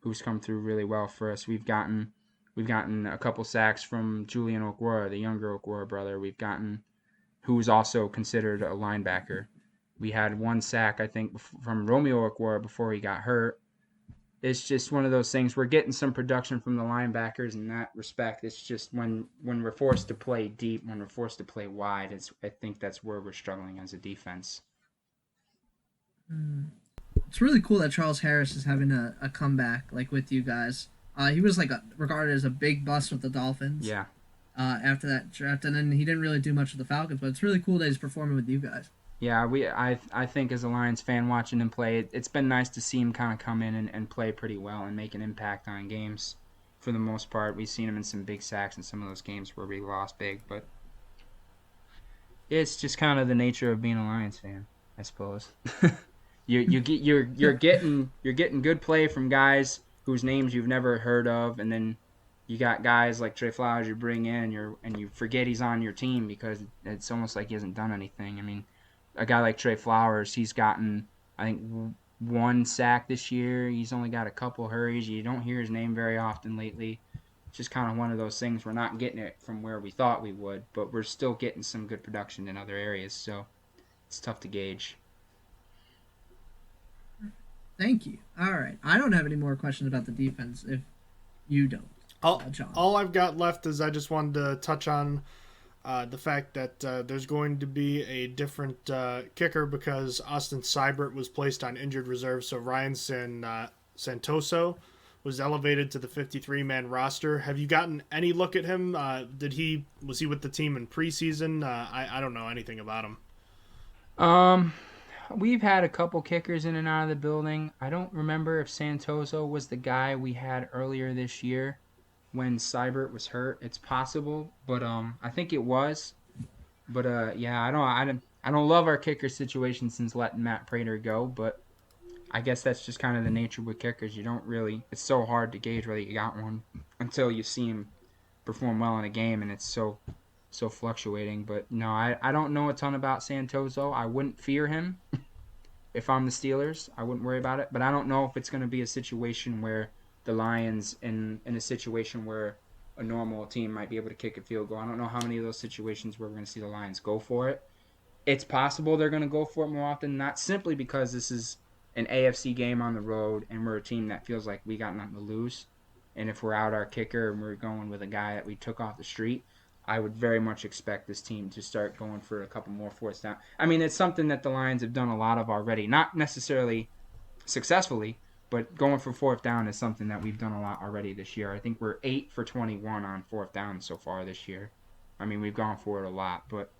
who's come through really well for us. We've gotten a couple sacks from Julian Okwara, the younger Okwara brother. Who's also considered a linebacker. We had one sack, I think, from Romeo Okwara before he got hurt. It's just one of those things. We're getting some production from the linebackers in that respect. It's just when we're forced to play deep, when we're forced to play wide, I think that's where we're struggling as a defense. It's really cool that Charles Harris is having a comeback like with you guys. He was regarded as a big bust with the Dolphins. Yeah. After that draft, and then he didn't really do much with the Falcons, but it's really cool that he's performing with you guys. Yeah, I think as a Lions fan watching him play, it's been nice to see him kind of come in and play pretty well and make an impact on games. For the most part, we've seen him in some big sacks in some of those games where we lost big, but it's just kind of the nature of being a Lions fan, I suppose. you're getting good play from guys whose names you've never heard of, and then you got guys like Trey Flowers you bring in and you forget he's on your team because it's almost like he hasn't done anything. I mean, a guy like Trey Flowers, he's gotten, I think, one sack this year. He's only got a couple hurries. You don't hear his name very often lately. It's just kind of one of those things. We're not getting it from where we thought we would, but we're still getting some good production in other areas, so it's tough to gauge. Thank you. All right. I don't have any more questions about the defense if you don't. All I've got left is I just wanted to touch on the fact that there's going to be a different kicker because Austin Seibert was placed on injured reserve, so Ryan Santoso was elevated to the 53-man roster. Have you gotten any look at him? Was he with the team in preseason? I don't know anything about him. We've had a couple kickers in and out of the building. I don't remember if Santoso was the guy we had earlier this year when Seibert was hurt. It's possible, but I think it was. But yeah, I don't love our kicker situation since letting Matt Prater go, but I guess that's just kind of the nature with kickers. It's so hard to gauge whether you got one until you see him perform well in a game, and it's so fluctuating. But no, I don't know a ton about Santoso. I wouldn't fear him if I'm the Steelers. I wouldn't worry about it, but I don't know if it's going to be a situation where the Lions in a situation where a normal team might be able to kick a field goal. I don't know how many of those situations where we're going to see the Lions go for it. It's possible they're going to go for it more often, not simply because this is an AFC game on the road and we're a team that feels like we got nothing to lose. And if we're out our kicker and we're going with a guy that we took off the street, I would very much expect this team to start going for a couple more fourth down. I mean, it's something that the Lions have done a lot of already. Not necessarily successfully, but going for fourth down is something that we've done a lot already this year. I think we're 8 for 21 on fourth down so far this year. I mean, we've gone for it a lot, but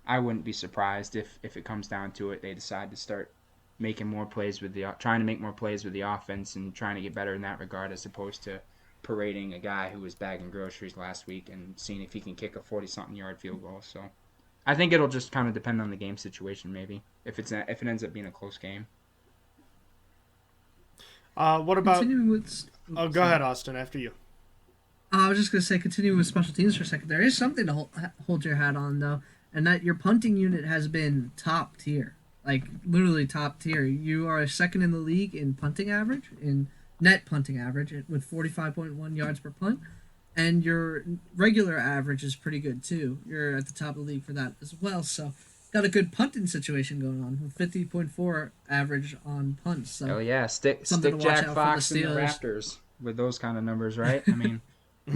I wouldn't be surprised if it comes down to it, they decide to start making more plays trying to make more plays with the offense and trying to get better in that regard, as opposed to parading a guy who was bagging groceries last week and seeing if he can kick a 40-something yard field goal. So I think it'll just kind of depend on the game situation, maybe, if it ends up being a close game. What about? Go Sorry. ahead, Austin. After you. I was just gonna say, continuing with special teams for a second. There is something to hold your hat on though, and that your punting unit has been top tier, like literally top tier. You are second in the league in punting average, in net punting average, with 45.1 yards per punt, and your regular average is pretty good too. You're at the top of the league for that as well. So got a good punting situation going on with 50.4 average on punts. So oh yeah, stick Jack Fox and the Raptors with those kind of numbers, right? I mean, I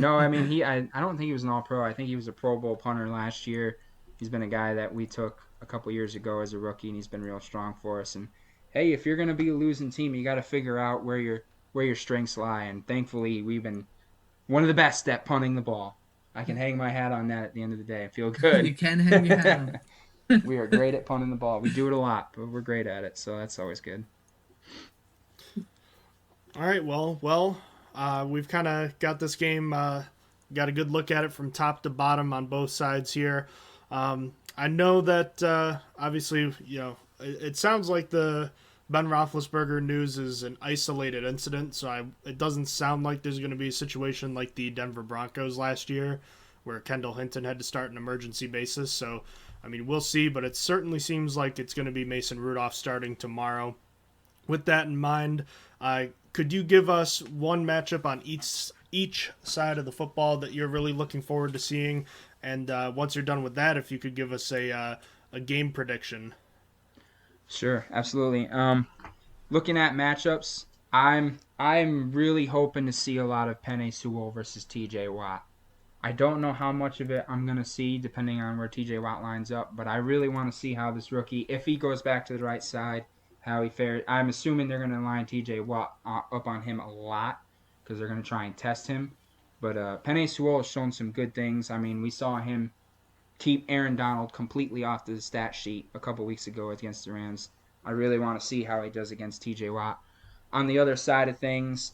don't think he was an All-Pro. I think he was a Pro Bowl punter last year. He's been a guy that we took a couple years ago as a rookie, and he's been real strong for us. And hey, if you're going to be a losing team, you got to figure out where your strengths lie. And thankfully, we've been one of the best at punting the ball. I can hang my hat on that at the end of the day. I feel good. You can hang your hat on. We are great at punting the ball. We do it a lot, but we're great at it, so that's always good. All right, well, we've kind of got this game, got a good look at it from top to bottom on both sides here. I know that obviously, it sounds like the Ben Roethlisberger news is an isolated incident, so it doesn't sound like there's going to be a situation like the Denver Broncos last year where Kendall Hinton had to start an emergency basis. So, I mean, we'll see, but it certainly seems like it's going to be Mason Rudolph starting tomorrow. With that in mind, could you give us one matchup on each side of the football that you're really looking forward to seeing? And once you're done with that, if you could give us a game prediction. Sure, absolutely. Looking at matchups, I'm really hoping to see a lot of Penei Sewell versus T.J. Watt. I don't know how much of it I'm going to see depending on where T.J. Watt lines up, but I really want to see how this rookie, if he goes back to the right side, how he fares. I'm assuming they're going to line T.J. Watt up on him a lot because they're going to try and test him. But Penei Sewell has shown some good things. I mean, we saw him keep Aaron Donald completely off the stat sheet a couple weeks ago against the Rams. I really want to see how he does against T.J. Watt. On the other side of things,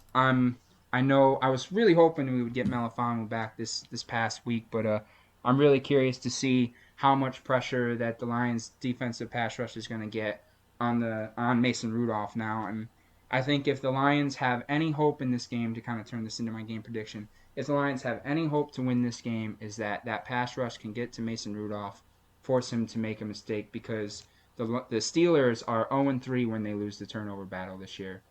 I know I was really hoping we would get Melifonwu back this past week, but I'm really curious to see how much pressure that the Lions' defensive pass rush is going to get on Mason Rudolph now. And I think if the Lions have any hope in this game, to kind of turn this into my game prediction, if the Lions have any hope to win this game, is that pass rush can get to Mason Rudolph, force him to make a mistake, because the Steelers are 0-3 when they lose the turnover battle this year.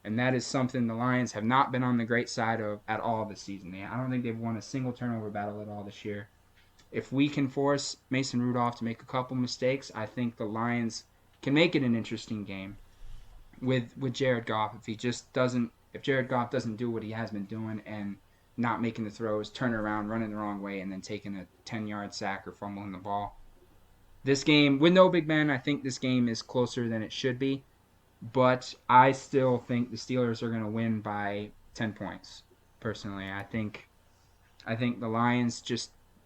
And that is something the Lions have not been on the great side of at all this season. I don't think they've won a single turnover battle at all this year. If we can force Mason Rudolph to make a couple mistakes, I think the Lions can make it an interesting game with Jared Goff. If Jared Goff doesn't do what he has been doing and not making the throws, turn around, running the wrong way, and then taking a 10-yard sack or fumbling the ball. This game, with no Big Ben, I think this game is closer than it should be. But I still think the Steelers are going to win by 10 points, personally. I think the Lions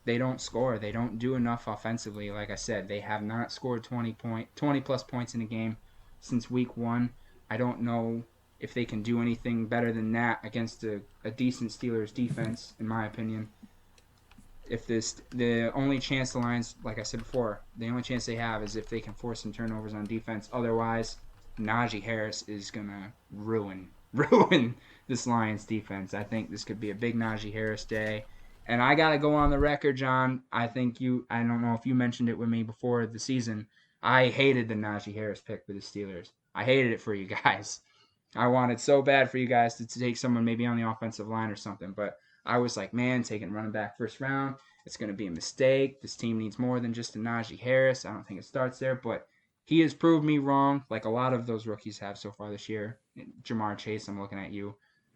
they don't score. They don't do enough offensively. Like I said, they have not scored 20-plus points in a game since week 1. I don't know if they can do anything better than that against a decent Steelers defense, in my opinion. The only chance the Lions, like I said before, the only chance they have is if they can force some turnovers on defense. Otherwise, Najee Harris is going to ruin this Lions defense. I think this could be a big Najee Harris day. And I got to go on the record, John. I don't know if you mentioned it with me before the season. I hated the Najee Harris pick for the Steelers. I hated it for you guys. I wanted so bad for you guys to take someone maybe on the offensive line or something. But I was like, man, taking running back first round, it's going to be a mistake. This team needs more than just a Najee Harris. I don't think it starts there. But he has proved me wrong, like a lot of those rookies have so far this year. Jamar Chase, I'm looking at you.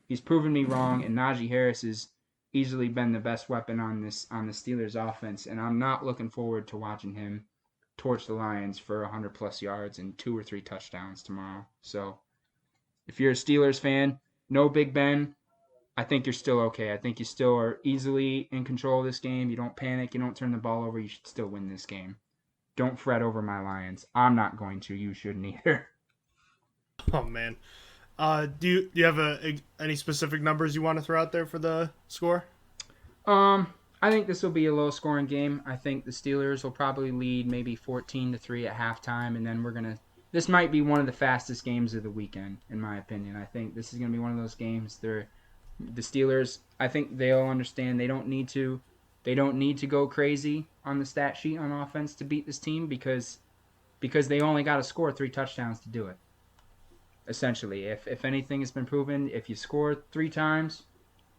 He's proven me wrong, and Najee Harris has easily been the best weapon on the Steelers offense, and I'm not looking forward to watching him torch the Lions for 100-plus yards and 2 or 3 touchdowns tomorrow. So if you're a Steelers fan, no Big Ben, I think you're still okay. I think you still are easily in control of this game. You don't panic. You don't turn the ball over. You should still win this game. Don't fret over my Lions. I'm not going to. You shouldn't either. Oh, man. Do you have any specific numbers you want to throw out there for the score? I think this will be a low-scoring game. I think the Steelers will probably lead maybe 14-3 at halftime, and then this might be one of the fastest games of the weekend, in my opinion. I think this is going to be one of those games. The Steelers, I think they'll understand they don't need to go crazy on the stat sheet on offense to beat this team because they only got to score 3 touchdowns to do it. Essentially, if anything has been proven, if you score 3 times,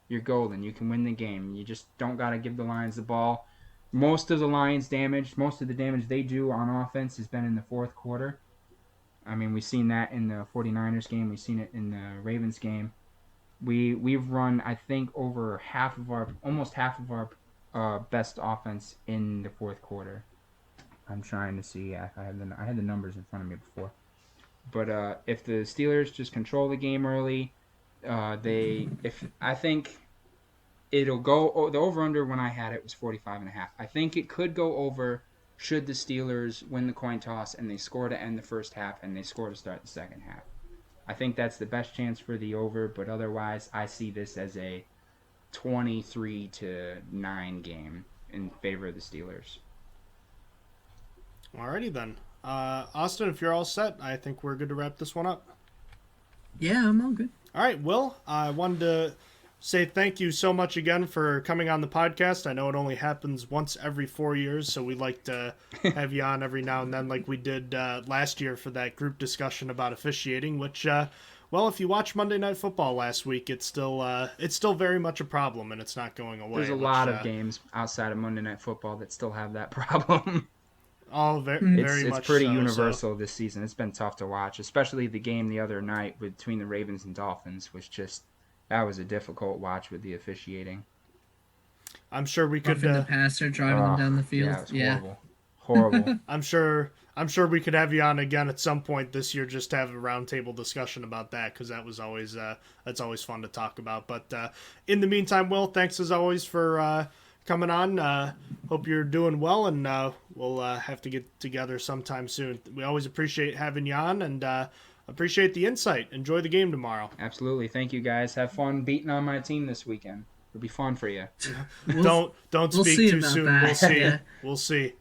you're golden. You can win the game. You just don't got to give the Lions the ball. Most of the damage they do on offense has been in the fourth quarter. I mean, we've seen that in the 49ers game. We've seen it in the Ravens game. We've run, I think, almost half of our best offense in the fourth quarter. I'm trying to see if I had the numbers in front of me before. But if the Steelers just control the game early, I think it'll go. The over/under when I had it was 45.5. I think it could go over should the Steelers win the coin toss and they score to end the first half and they score to start the second half. I think that's the best chance for the over. But otherwise, I see this as a 23-9 game in favor of the Steelers. Alrighty then. Austin, if you're all set, I think we're good to wrap this one up. Yeah, I'm all good. All right, Will, I wanted to say thank you so much again for coming on the podcast. I know it only happens once every 4 years, so we like to have you on every now and then like we did last year for that group discussion about officiating, which, well, if you watch Monday Night Football last week, it's still very much a problem, and it's not going away. There's a lot of games outside of Monday Night Football that still have that problem. All very much It's pretty so, universal this season. It's been tough to watch, especially the game the other night between the Ravens and Dolphins that was a difficult watch with the officiating. I'm sure we could The passer driving them down the field. Yeah, it was horrible. I'm sure we could have you on again at some point this year just to have a roundtable discussion about that, because that was always that's always fun to talk about. But in the meantime, Will, thanks as always for coming on. Hope you're doing well, and we'll have to get together sometime soon. We always appreciate having you on, and appreciate the insight. Enjoy the game tomorrow. Absolutely. Thank you, guys. Have fun beating on my team this weekend. It'll be fun for you. Don't speak too soon. That. We'll see. Yeah. We'll see.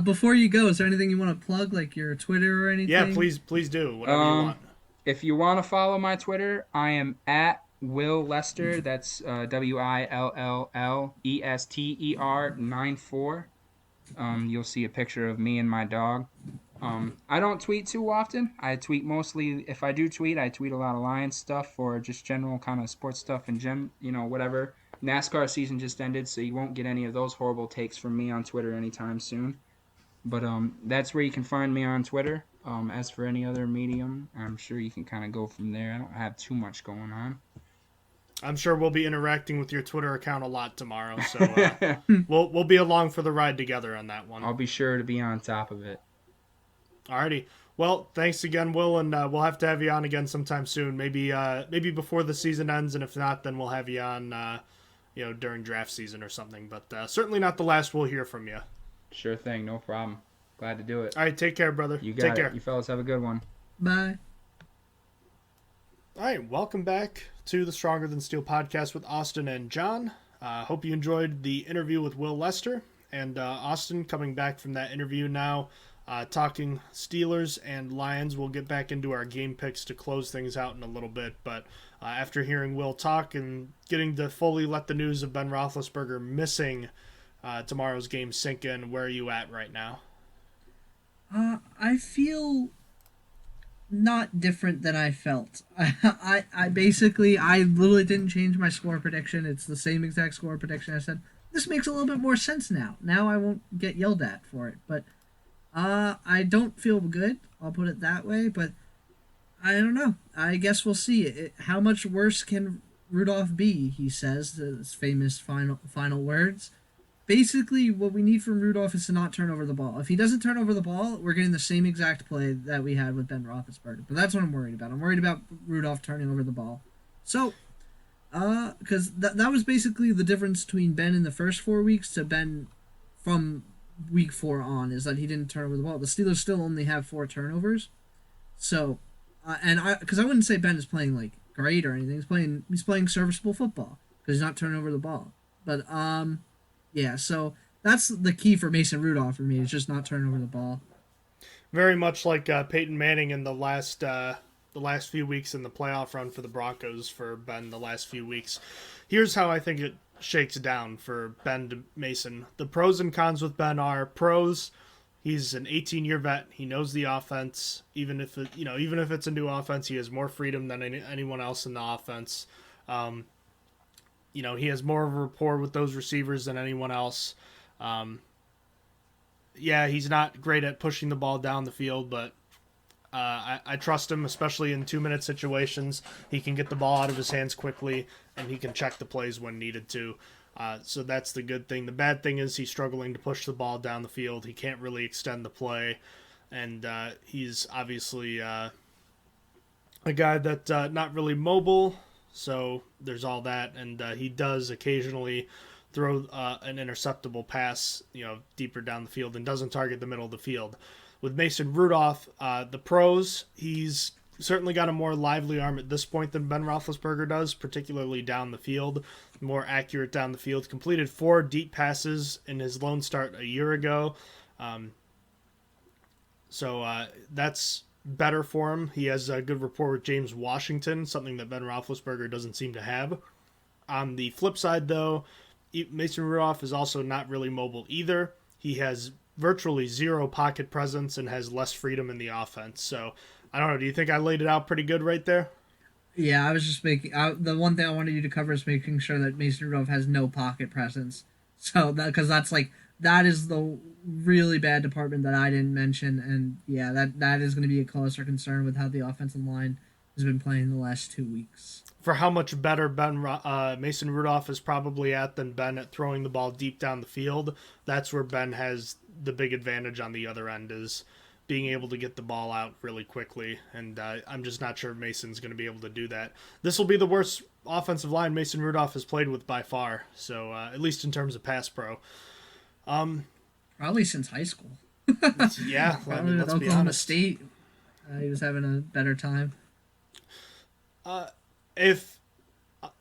Before you go, is there anything you want to plug, like your Twitter or anything? Yeah, please do whatever you want. If you want to follow my Twitter, I am at Will Lester. That's WILLLESTER94. You'll see a picture of me and my dog. I don't tweet too often. I tweet mostly, if I do tweet, I tweet a lot of Lions stuff or just general kind of sports stuff and whatever. NASCAR season just ended, so you won't get any of those horrible takes from me on Twitter anytime soon. But that's where you can find me on Twitter. As for any other medium, I'm sure you can kind of go from there. I don't have too much going on. I'm sure we'll be interacting with your Twitter account a lot tomorrow, so we'll be along for the ride together on that one. I'll be sure to be on top of it. Alrighty. Well, thanks again, Will, and we'll have to have you on again sometime soon. Maybe before the season ends, and if not, then we'll have you on, during draft season or something. But certainly not the last we'll hear from you. Sure thing, no problem. Glad to do it. All right, take care, brother. You got take it. care. You fellas have a good one. Bye. All right, welcome back to the Stronger Than Steel podcast with Austin and John. Hope you enjoyed the interview with Will Lester. And Austin coming back from that interview now, talking Steelers and Lions. We'll get back into our game picks to close things out in a little bit. But after hearing Will talk and getting to fully let the news of Ben Roethlisberger missing tomorrow's game sink in, where are you at right now? I feel not different than I felt. I literally didn't change my score prediction. It's the same exact score prediction. I said, this makes a little bit more sense now. Now I won't get yelled at for it. But I don't feel good. I'll put it that way. But I don't know. I guess we'll see. How much worse can Rudolph be, he says, his famous final words. Basically, what we need from Rudolph is to not turn over the ball. If he doesn't turn over the ball, we're getting the same exact play that we had with Ben Roethlisberger. But that's what I'm worried about. I'm worried about Rudolph turning over the ball. So, because that was basically the difference between Ben in the first 4 weeks to Ben from week 4 on, is that he didn't turn over the ball. The Steelers still only have 4 turnovers. So, because I wouldn't say Ben is playing like great or anything. He's playing serviceable football because he's not turning over the ball. But yeah, so that's the key for Mason Rudolph for me, is just not turning over the ball. Very much like Peyton Manning in the last few weeks in the playoff run for the Broncos for Ben the last few weeks. Here's how I think it shakes down for Ben to Mason. The pros and cons with Ben are: pros, he's an 18-year vet. He knows the offense. Even if it's a new offense, he has more freedom than anyone else in the offense. He has more of a rapport with those receivers than anyone else. He's not great at pushing the ball down the field, but I trust him, especially in 2-minute situations. He can get the ball out of his hands quickly, and he can check the plays when needed to. So that's the good thing. The bad thing is he's struggling to push the ball down the field. He can't really extend the play, and he's obviously a guy that's not really mobile. So there's all that, and he does occasionally throw an interceptable pass, deeper down the field, and doesn't target the middle of the field. With Mason Rudolph, the pros, he's certainly got a more lively arm at this point than Ben Roethlisberger does, particularly down the field, more accurate down the field. Completed 4 deep passes in his lone start a year ago. So that's better for him. He has a good rapport with James Washington, something that Ben Roethlisberger doesn't seem to have. On the flip side, though, Mason Rudolph is also not really mobile either. He has virtually zero pocket presence and has less freedom in the offense. So, I don't know. Do you think I laid it out pretty good right there? Yeah, I was just the one thing I wanted you to cover is making sure that Mason Rudolph has no pocket presence. So because that is the really bad department that I didn't mention, and yeah, that is going to be a closer concern with how the offensive line has been playing the last 2 weeks. For how much better Mason Rudolph is probably at than Ben at throwing the ball deep down the field, that's where Ben has the big advantage on the other end, is being able to get the ball out really quickly, and I'm just not sure Mason's going to be able to do that. This will be the worst offensive line Mason Rudolph has played with by far, so at least in terms of pass pro. Probably since high school. Yeah, Probably I mean, let's with be Oklahoma honest. State, he was having a better time. If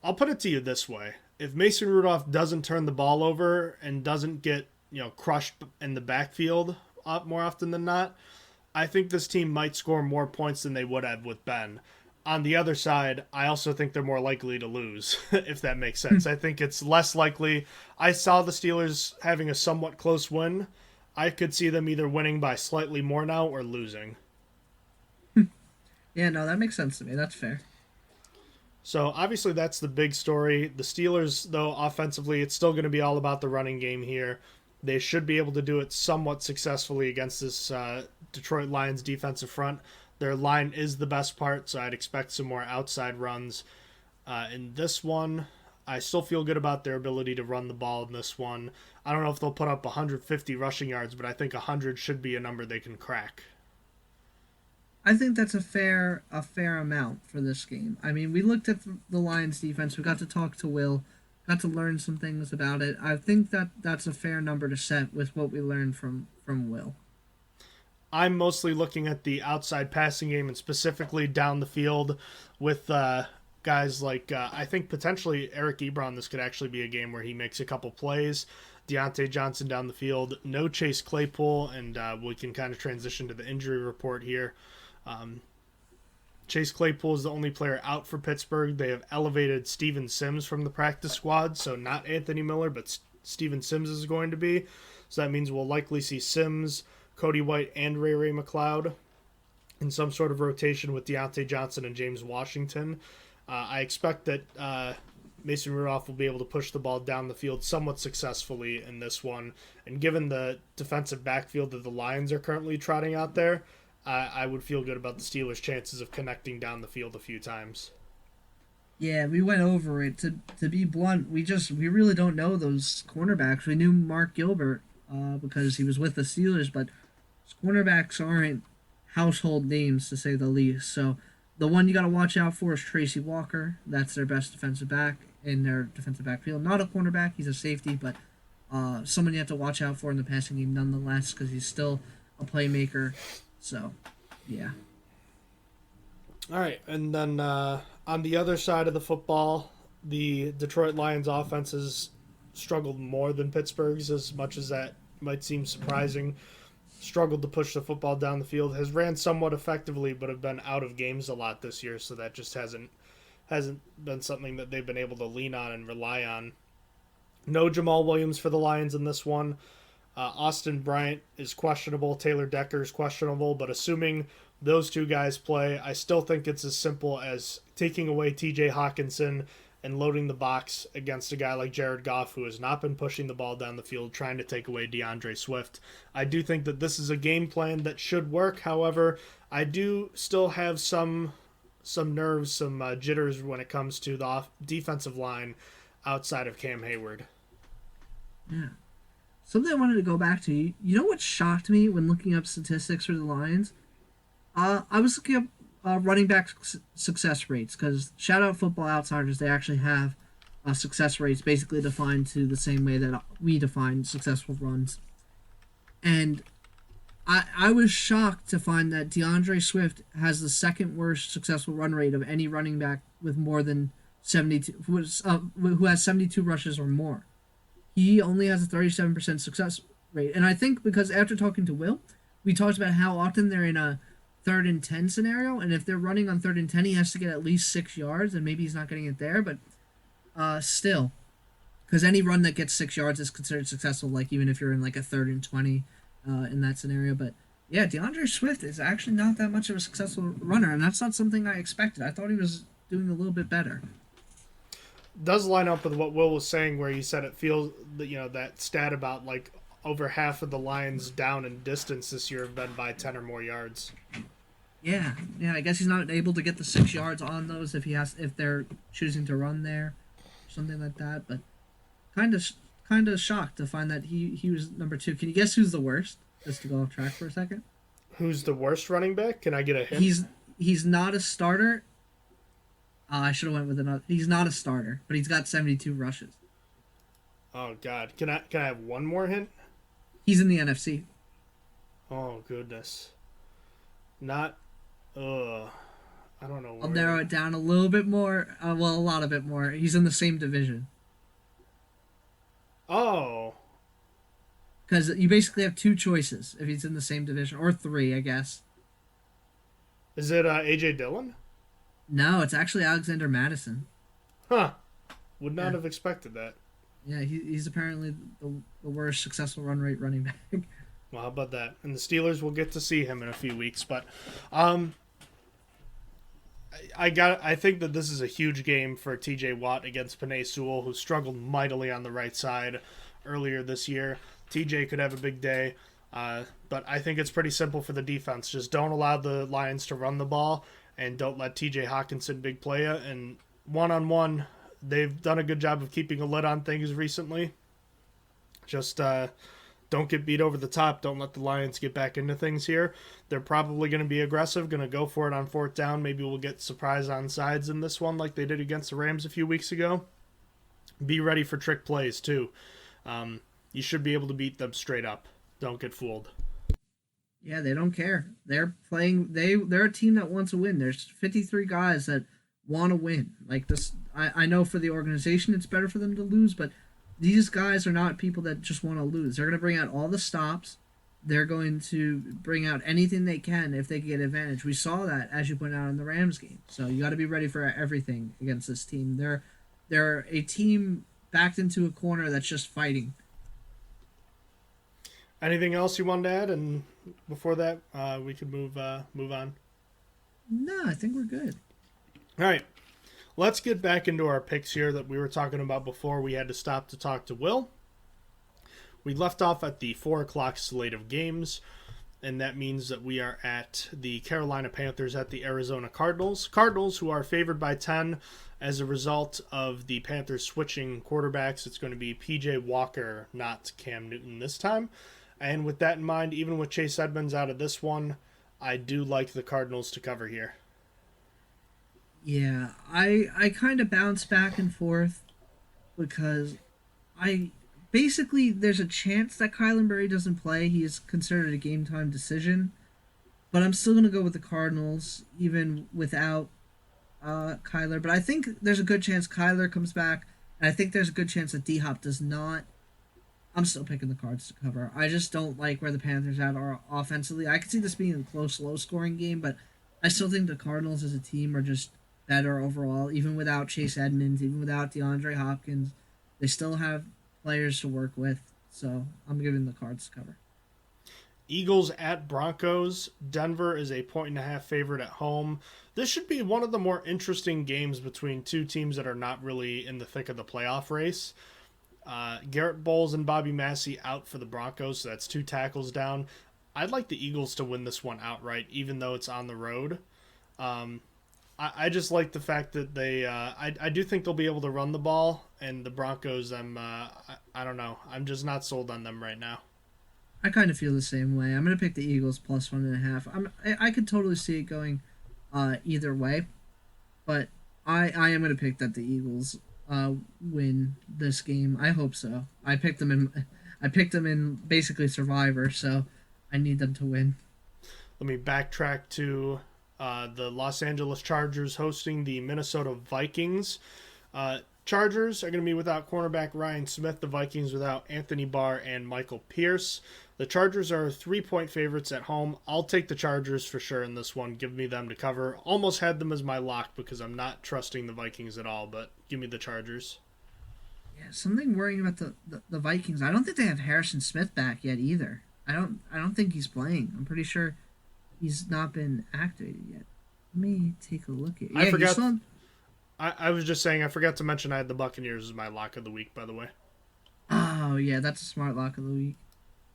I'll put it to you this way, if Mason Rudolph doesn't turn the ball over and doesn't get crushed in the backfield more often than not, I think this team might score more points than they would have with Ben. On the other side, I also think they're more likely to lose, if that makes sense. I think it's less likely. I saw the Steelers having a somewhat close win. I could see them either winning by slightly more now or losing. Yeah, no, that makes sense to me. That's fair. So obviously that's the big story. The Steelers, though, offensively, it's still going to be all about the running game here. They should be able to do it somewhat successfully against this Detroit Lions defensive front. Their line is the best part, so I'd expect some more outside runs. In this one, I still feel good about their ability to run the ball in this one. I don't know if they'll put up 150 rushing yards, but I think 100 should be a number they can crack. I think that's a fair amount for this game. I mean, we looked at the Lions defense. We got to talk to Will, got to learn some things about it. I think that's a fair number to set with what we learned from Will. I'm mostly looking at the outside passing game and specifically down the field with guys like, I think potentially Eric Ebron. This could actually be a game where he makes a couple plays. Deontay Johnson down the field. No Chase Claypool, and we can kind of transition to the injury report here. Chase Claypool is the only player out for Pittsburgh. They have elevated Steven Sims from the practice squad, so not Anthony Miller, but Steven Sims is going to be. So that means we'll likely see Sims, Cody White, and Ray McLeod in some sort of rotation with Deontay Johnson and James Washington. I expect that Mason Rudolph will be able to push the ball down the field somewhat successfully in this one. And given the defensive backfield that the Lions are currently trotting out there, I would feel good about the Steelers' chances of connecting down the field a few times. Yeah, we went over it. To be blunt, we really don't know those cornerbacks. We knew Mark Gilbert because he was with the Steelers, but cornerbacks aren't household names, to say the least. So the one you got to watch out for is Tracy Walker. That's their best defensive back in their defensive backfield. Not a cornerback, he's a safety, but someone you have to watch out for in the passing game nonetheless, because he's still a playmaker. So, yeah. All right, and then on the other side of the football, the Detroit Lions offense has struggled more than Pittsburgh's, as much as that might seem surprising. Struggled to push the football down the field, has ran somewhat effectively, but have been out of games a lot this year, so that just hasn't been something that they've been able to lean on and rely on. No Jamal Williams for the Lions in this one. Austin Bryant is questionable. Taylor Decker is questionable. But assuming those two guys play, I still think it's as simple as taking away TJ Hawkinson and loading the box against a guy like Jared Goff, who has not been pushing the ball down the field, trying to take away DeAndre Swift. I do think that this is a game plan that should work. However, I do still have some nerves, some jitters when it comes to the defensive line outside of Cam Hayward. Yeah. Something I wanted to go back to. You know what shocked me when looking up statistics for the Lions? I was looking up running back success rates, because shout out Football Outsiders, they actually have success rates basically defined to the same way that we define successful runs. And I was shocked to find that DeAndre Swift has the second worst successful run rate of any running back with more than 72, who has 72 rushes or more. He only has a 37% success rate. And I think because after talking to Will, we talked about how often they're in a 3rd and 10 scenario, and if they're running on 3rd and 10, he has to get at least 6 yards, and maybe he's not getting it there, but still, because any run that gets 6 yards is considered successful. Like even if you're in like a 3rd and 20 in that scenario, but yeah, DeAndre Swift is actually not that much of a successful runner, and that's not something I expected. I thought he was doing a little bit better. Does line up with what Will was saying, where he said it feels that that stat about like over half of the Lions down in distance this year have been by 10 or more yards. Yeah. I guess he's not able to get the 6 yards on those if they're choosing to run there, something like that. But kind of shocked to find that he was number 2. Can you guess who's the worst? Just to go off track for a second. Who's the worst running back? Can I get a hint? He's not a starter. I should have went with another. He's not a starter, but he's got 72 rushes. Oh God! Can I have one more hint? He's in the NFC. Oh goodness! Not. I don't know. I'll narrow it down a little bit more. A lot of bit more. He's in the same division. Oh. Because you basically have 2 choices if he's in the same division, or 3, I guess. Is it A.J. Dillon? No, it's actually Alexander Madison. Huh. Would not have expected that. Yeah, he's apparently the worst successful run rate running back. Well, how about that? And the Steelers will get to see him in a few weeks. But I think that this is a huge game for T.J. Watt against Penei Sewell, who struggled mightily on the right side earlier this year. TJ could have a big day, but I think it's pretty simple for the defense. Just don't allow the Lions to run the ball, and don't let TJ Hawkinson big play it. And one-on-one, they've done a good job of keeping a lid on things recently. Just don't get beat over the top. Don't let the Lions get back into things here. They're probably going to be aggressive, going to go for it on 4th down. Maybe we'll get surprise on sides in this one like they did against the Rams a few weeks ago. Be ready for trick plays, too. You should be able to beat them straight up. Don't get fooled. Yeah, they don't care. They're playing. They're a team that wants to win. There's 53 guys that want to win. Like this, I know for the organization, it's better for them to lose, but these guys are not people that just want to lose. They're going to bring out all the stops. They're going to bring out anything they can if they can get advantage. We saw that, as you pointed out, in the Rams game. So you got to be ready for everything against this team. They're a team backed into a corner that's just fighting. Anything else you wanted to add? And before that, we could move on. No, I think we're good. All right. Let's get back into our picks here that we were talking about before we had to stop to talk to Will. We left off at the 4 o'clock slate of games, and that means that we are at the Carolina Panthers at the Arizona Cardinals. Cardinals, who are favored by 10 as a result of the Panthers switching quarterbacks. It's going to be P.J. Walker, not Cam Newton this time. And with that in mind, even with Chase Edmonds out of this one, I do like the Cardinals to cover here. Yeah, I kind of bounce back and forth because there's a chance that Kyler Murray doesn't play. He is considered a game time decision, but I'm still going to go with the Cardinals even without Kyler. But I think there's a good chance Kyler comes back, and I think there's a good chance that D-Hop does not. I'm still picking the Cards to cover. I just don't like where the Panthers are offensively. I could see this being a close, low-scoring game, but I still think the Cardinals as a team are just better overall, even without Chase Edmonds, even without DeAndre Hopkins. They still have players to work with, so I'm giving the Cards to cover. Eagles at Broncos. Denver is a 1.5 favorite at home. This should be one of the more interesting games between two teams that are not really in the thick of the playoff race. Garrett Bowles and Bobby Massey out for the Broncos, so that's 2 tackles down. I'd like the Eagles to win this one outright, even though it's on the road. I just like the fact that they I do think they'll be able to run the ball, and the Broncos, I don't know. I'm just not sold on them right now. I kind of feel the same way. I'm going to pick the Eagles plus 1.5. I could totally see it going either way, but I am going to pick that the Eagles win this game. I hope so. I picked them in basically Survivor, so I need them to win. Let me backtrack to the Los Angeles Chargers hosting the Minnesota Vikings. Chargers are going to be without cornerback Ryan Smith. The Vikings without Anthony Barr and Michael Pierce. The Chargers are 3-point favorites at home. I'll take the Chargers for sure in this one. Give me them to cover. Almost had them as my lock because I'm not trusting the Vikings at all, but give me the Chargers. Yeah, something worrying about the Vikings. I don't think they have Harrison Smith back yet either. I don't think he's playing. I'm pretty sure he's not been activated yet. Let me take a look at. Yeah, I forgot. I was just saying I forgot to mention I had the Buccaneers as my lock of the week. By the way. Oh yeah, that's a smart lock of the week.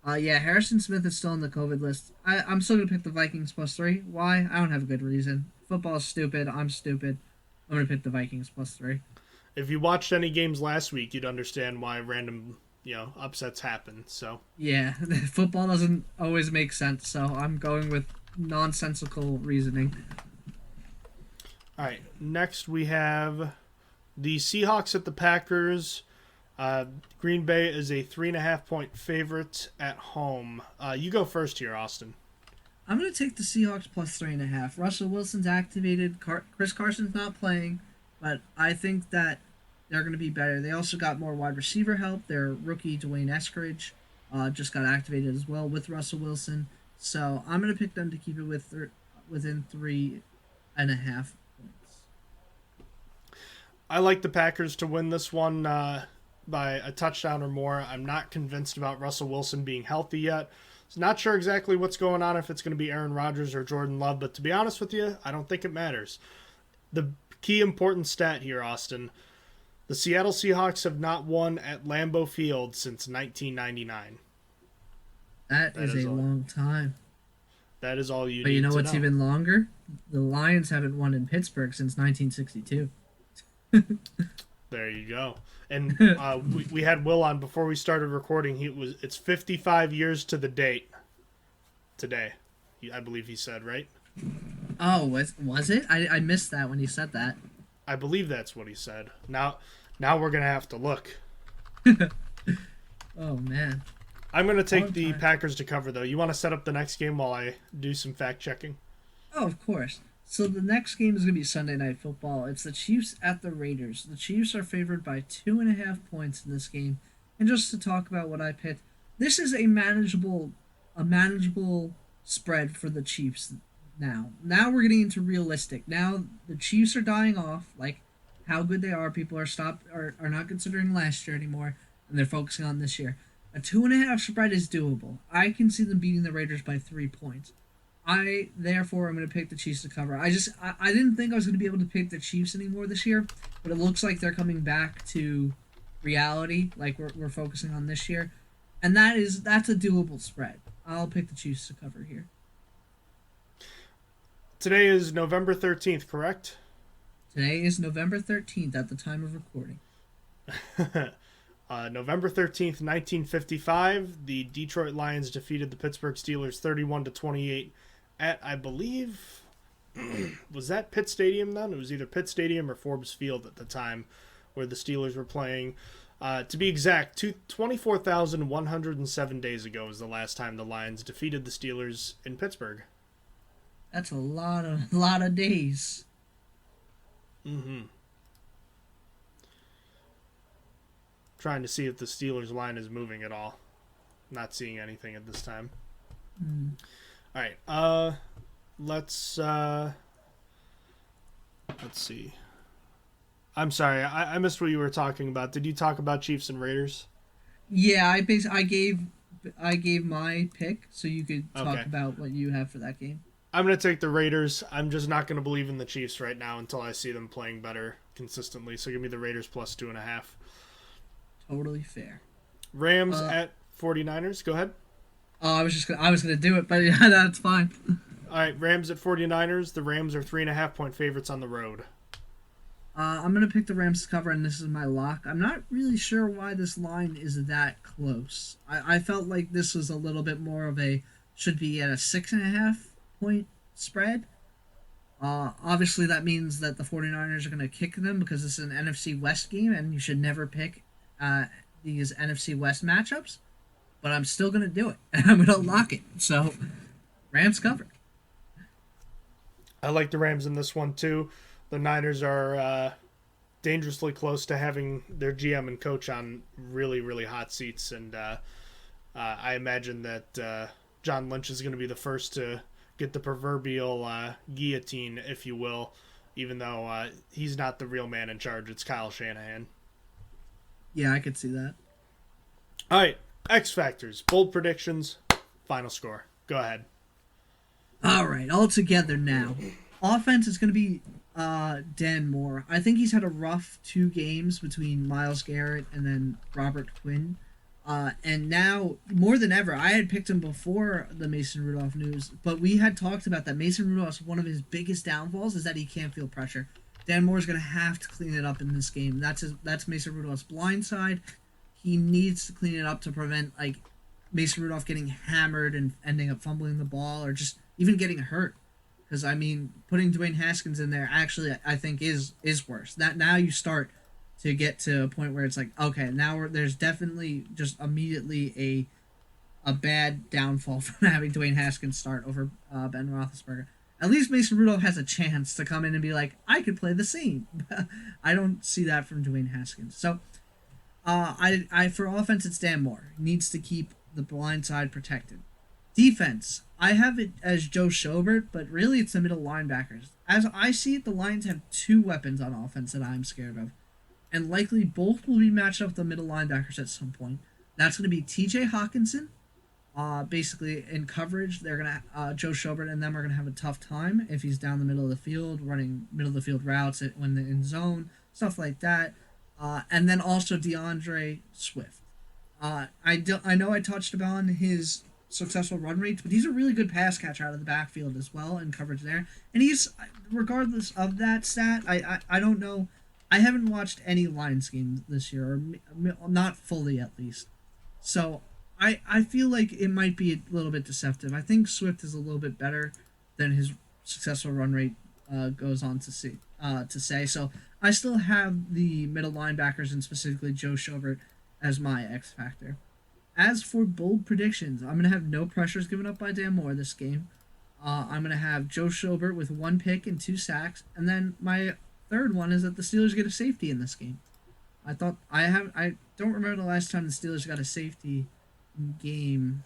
Yeah, Harrison Smith is still on the COVID list. I'm still gonna pick the Vikings +3. Why? I don't have a good reason. Football is stupid. I'm stupid. I'm gonna pick the Vikings +3. If you watched any games last week, you'd understand why random, upsets happen. So yeah, football doesn't always make sense. So I'm going with nonsensical reasoning. All right, next we have the Seahawks at the Packers. Green Bay is a 3.5-point favorite at home. You go first here, Austin. I'm going to take the Seahawks +3.5. Russell Wilson's activated. Chris Carson's not playing, but I think that they're going to be better. They also got more wide receiver help. Their rookie, Dwayne Eskridge, just got activated as well with Russell Wilson. So I'm going to pick them to keep it within 3.5 points. I like the Packers to win this one by a touchdown or more. I'm not convinced about Russell Wilson being healthy yet. Not sure exactly what's going on, if it's going to be Aaron Rodgers or Jordan Love, but to be honest with you, I don't think it matters. The key important stat here, Austin, the Seattle Seahawks have not won at Lambeau Field since 1999. That is a long time. That is all you need to know. But you know what's even longer? The Lions haven't won in Pittsburgh since 1962. There you go. And we had Will on before we started recording. It's 55 years to the date today. I believe he said, right? Oh, was it? I missed that when he said that. I believe that's what he said. Now we're gonna have to look. Oh man. I'm gonna take the Packers to cover though. You want to set up the next game while I do some fact checking? Oh, of course. So the next game is going to be Sunday Night Football. It's the Chiefs at the Raiders. The Chiefs are favored by 2.5 points in this game. And just to talk about what I picked, this is a manageable spread for the Chiefs now. Now we're getting into realistic. Now the Chiefs are dying off, like how good they are. People are not considering last year anymore, and they're focusing on this year. A 2.5 spread is doable. I can see them beating the Raiders by 3 points. Therefore, I'm going to pick the Chiefs to cover. I didn't think I was going to be able to pick the Chiefs anymore this year, but it looks like they're coming back to reality, like we're focusing on this year, and that's a doable spread. I'll pick the Chiefs to cover here. Today is November 13th, correct? Today is November 13th at the time of recording. November 13th, 1955, the Detroit Lions defeated the Pittsburgh Steelers 31-28 at, I believe, was that Pitt Stadium then? It was either Pitt Stadium or Forbes Field at the time where the Steelers were playing. To be exact, 24,107 days ago was the last time the Lions defeated the Steelers in Pittsburgh. That's a lot of days. Mm-hmm. Trying to see if the Steelers line is moving at all. Not seeing anything at this time. All right. Let's see. I'm sorry. I missed what you were talking about. Did you talk about Chiefs and Raiders? Yeah, I gave my pick, so you could talk about what you have for that game. I'm going to take the Raiders. I'm just not going to believe in the Chiefs right now until I see them playing better consistently. So give me the Raiders plus 2.5. Totally fair. Rams at 49ers. Go ahead. Oh, I was gonna do it, but yeah, that's fine. All right, Rams at 49ers. The Rams are 3.5-point favorites on the road. I'm gonna pick the Rams to cover, and this is my lock. I'm not really sure why this line is that close. I felt like this was a little bit more of should be at a 6.5-point spread. Obviously that means that the 49ers are gonna kick them because this is an NFC West game, and you should never pick these NFC West matchups, but I'm still going to do it, and I'm going to lock it. So, Rams cover. I like the Rams in this one, too. The Niners are dangerously close to having their GM and coach on really, really hot seats. And I imagine that John Lynch is going to be the first to get the proverbial guillotine, if you will, even though he's not the real man in charge. It's Kyle Shanahan. Yeah, I could see that. All right, X Factors, bold predictions, final score. Go ahead. All right, all together now. Offense is going to be Dan Moore. I think he's had a rough 2 games between Myles Garrett and then Robert Quinn. And now, more than ever, I had picked him before the Mason Rudolph news, but we had talked about that Mason Rudolph's one of his biggest downfalls is that he can't feel pressure. Dan Moore's going to have to clean it up in this game. That's Mason Rudolph's blind side. He needs to clean it up to prevent Mason Rudolph getting hammered and ending up fumbling the ball or just even getting hurt. Because, putting Dwayne Haskins in there actually, I think, is worse. That now you start to get to a point where it's okay, now there's definitely just immediately a bad downfall from having Dwayne Haskins start over Ben Roethlisberger. At least Mason Rudolph has a chance to come in and be I could play the same. I don't see that from Dwayne Haskins. So, I for offense, it's Dan Moore. He needs to keep the blind side protected. Defense, I have it as Joe Schobert, but really it's the middle linebackers. As I see it, the Lions have 2 weapons on offense that I'm scared of. And likely both will be matched up with the middle linebackers at some point. That's going to be T.J. Hawkinson. Basically, in coverage, they're going to Joe Schobert and them are going to have a tough time if he's down the middle of the field, running middle of the field routes when they're in zone, stuff like that. And then also DeAndre Swift. I know I touched upon his successful run rates, but he's a really good pass catcher out of the backfield as well in coverage there. And he's, regardless of that stat, I don't know. I haven't watched any Lions game this year, or not fully at least. So I feel like it might be a little bit deceptive. I think Swift is a little bit better than his successful run rate goes on to say. So I still have the middle linebackers and specifically Joe Schobert as my X factor. As for bold predictions, I'm going to have no pressures given up by Dan Moore this game. I'm going to have Joe Schobert with 1 pick and 2 sacks, and then my third one is that the Steelers get a safety in this game. I don't remember the last time the Steelers got a safety game.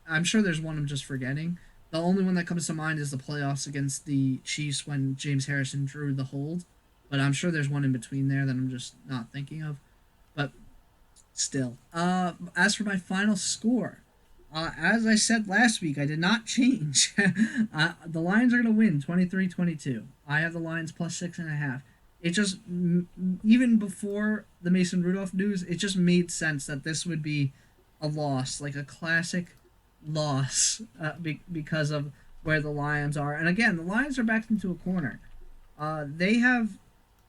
I'm sure there's one I'm just forgetting. The only one that comes to mind is the playoffs against the Chiefs when James Harrison drew the hold. But I'm sure there's one in between there that I'm just not thinking of. But still. As for my final score, as I said last week, I did not change. The Lions are going to win 23-22. I have the Lions plus 6.5. It just, even before the Mason Rudolph news, it just made sense that this would be a loss, like a classic loss, because of where the Lions are. And again, the Lions are backed into a corner. They have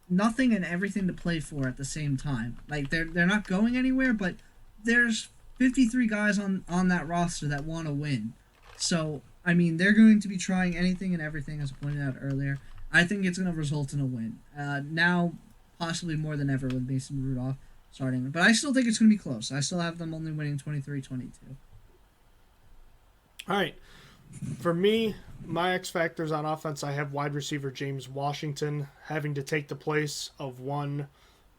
nothing and everything to play for at the same time. They're not going anywhere, but there's 53 guys on that roster that want to win. So, they're going to be trying anything and everything, as pointed out earlier. I think it's going to result in a win. Now, possibly more than ever with Mason Rudolph starting. But I still think it's going to be close. I still have them only winning 23-22. All right. For me, my X factors on offense, I have wide receiver James Washington having to take the place of one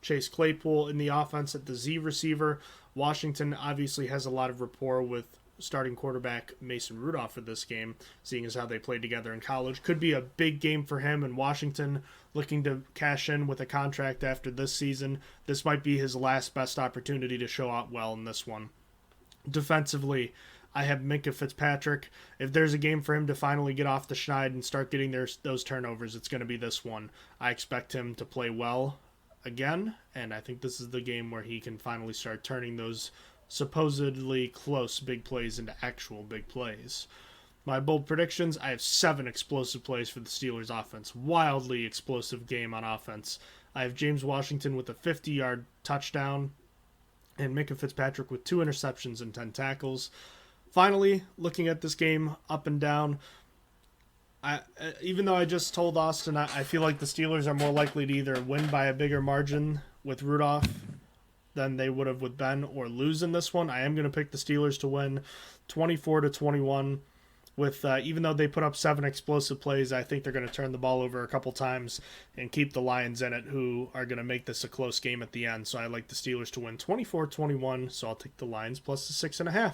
Chase Claypool in the offense at the Z receiver. Washington obviously has a lot of rapport with starting quarterback Mason Rudolph for this game, seeing as how they played together in college. Could be a big game for him, and Washington looking to cash in with a contract after this season. This might be his last best opportunity to show out well in this one. Defensively, I have Minkah Fitzpatrick. If there's a game for him to finally get off the schneid and start getting those turnovers, it's going to be this one. I expect him to play well again, and I think this is the game where he can finally start turning those supposedly close big plays into actual big plays. My bold predictions, I have 7 explosive plays for the Steelers offense. Wildly explosive game on offense. I have James Washington with a 50-yard touchdown and Minkah Fitzpatrick with 2 interceptions and 10 tackles. Finally, looking at this game up and down, even though I just told Austin I feel like the Steelers are more likely to either win by a bigger margin with Rudolph than they would have with Ben or lose in this one, I am going to pick the Steelers to win 24-21. with even though they put up 7 explosive plays, I think they're going to turn the ball over a couple times and keep the Lions in it, who are going to make this a close game at the end. So I like the Steelers to win 24-21, so I'll take the Lions plus the 6.5.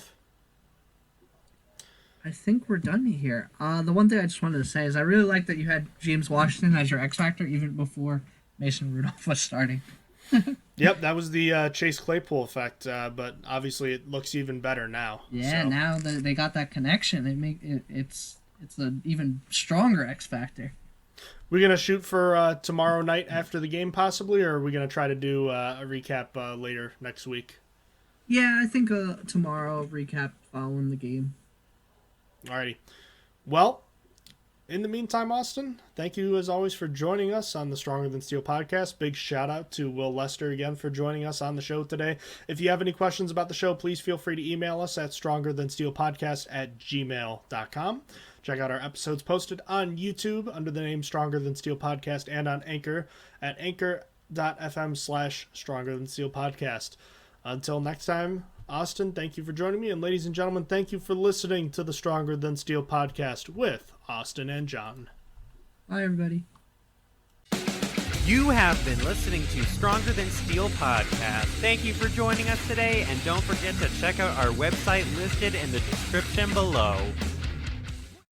I think we're done here. The one thing I just wanted to say is I really like that you had James Washington as your X Factor even before Mason Rudolph was starting. Yep, that was the Chase Claypool effect, but obviously it looks even better now. Yeah, so. Now that they got that connection, it's an even stronger X Factor. We're going to shoot for tomorrow night after the game possibly, or are we going to try to do a recap later next week? Yeah, I think tomorrow recap following the game. Alrighty. Well, in the meantime, Austin, thank you as always for joining us on the Stronger Than Steel podcast. Big shout out to Will Lester again for joining us on the show today. If you have any questions about the show, please feel free to email us at strongerthansteelpodcast@gmail.com. Check out our episodes posted on YouTube under the name Stronger Than Steel Podcast and on Anchor at anchor.fm/Stronger Than Steel Podcast. Until next time, Austin, thank you for joining me. And ladies and gentlemen, thank you for listening to the Stronger Than Steel podcast with Austin and John. Bye, everybody. You have been listening to Stronger Than Steel podcast. Thank you for joining us today, and don't forget to check out our website listed in the description below.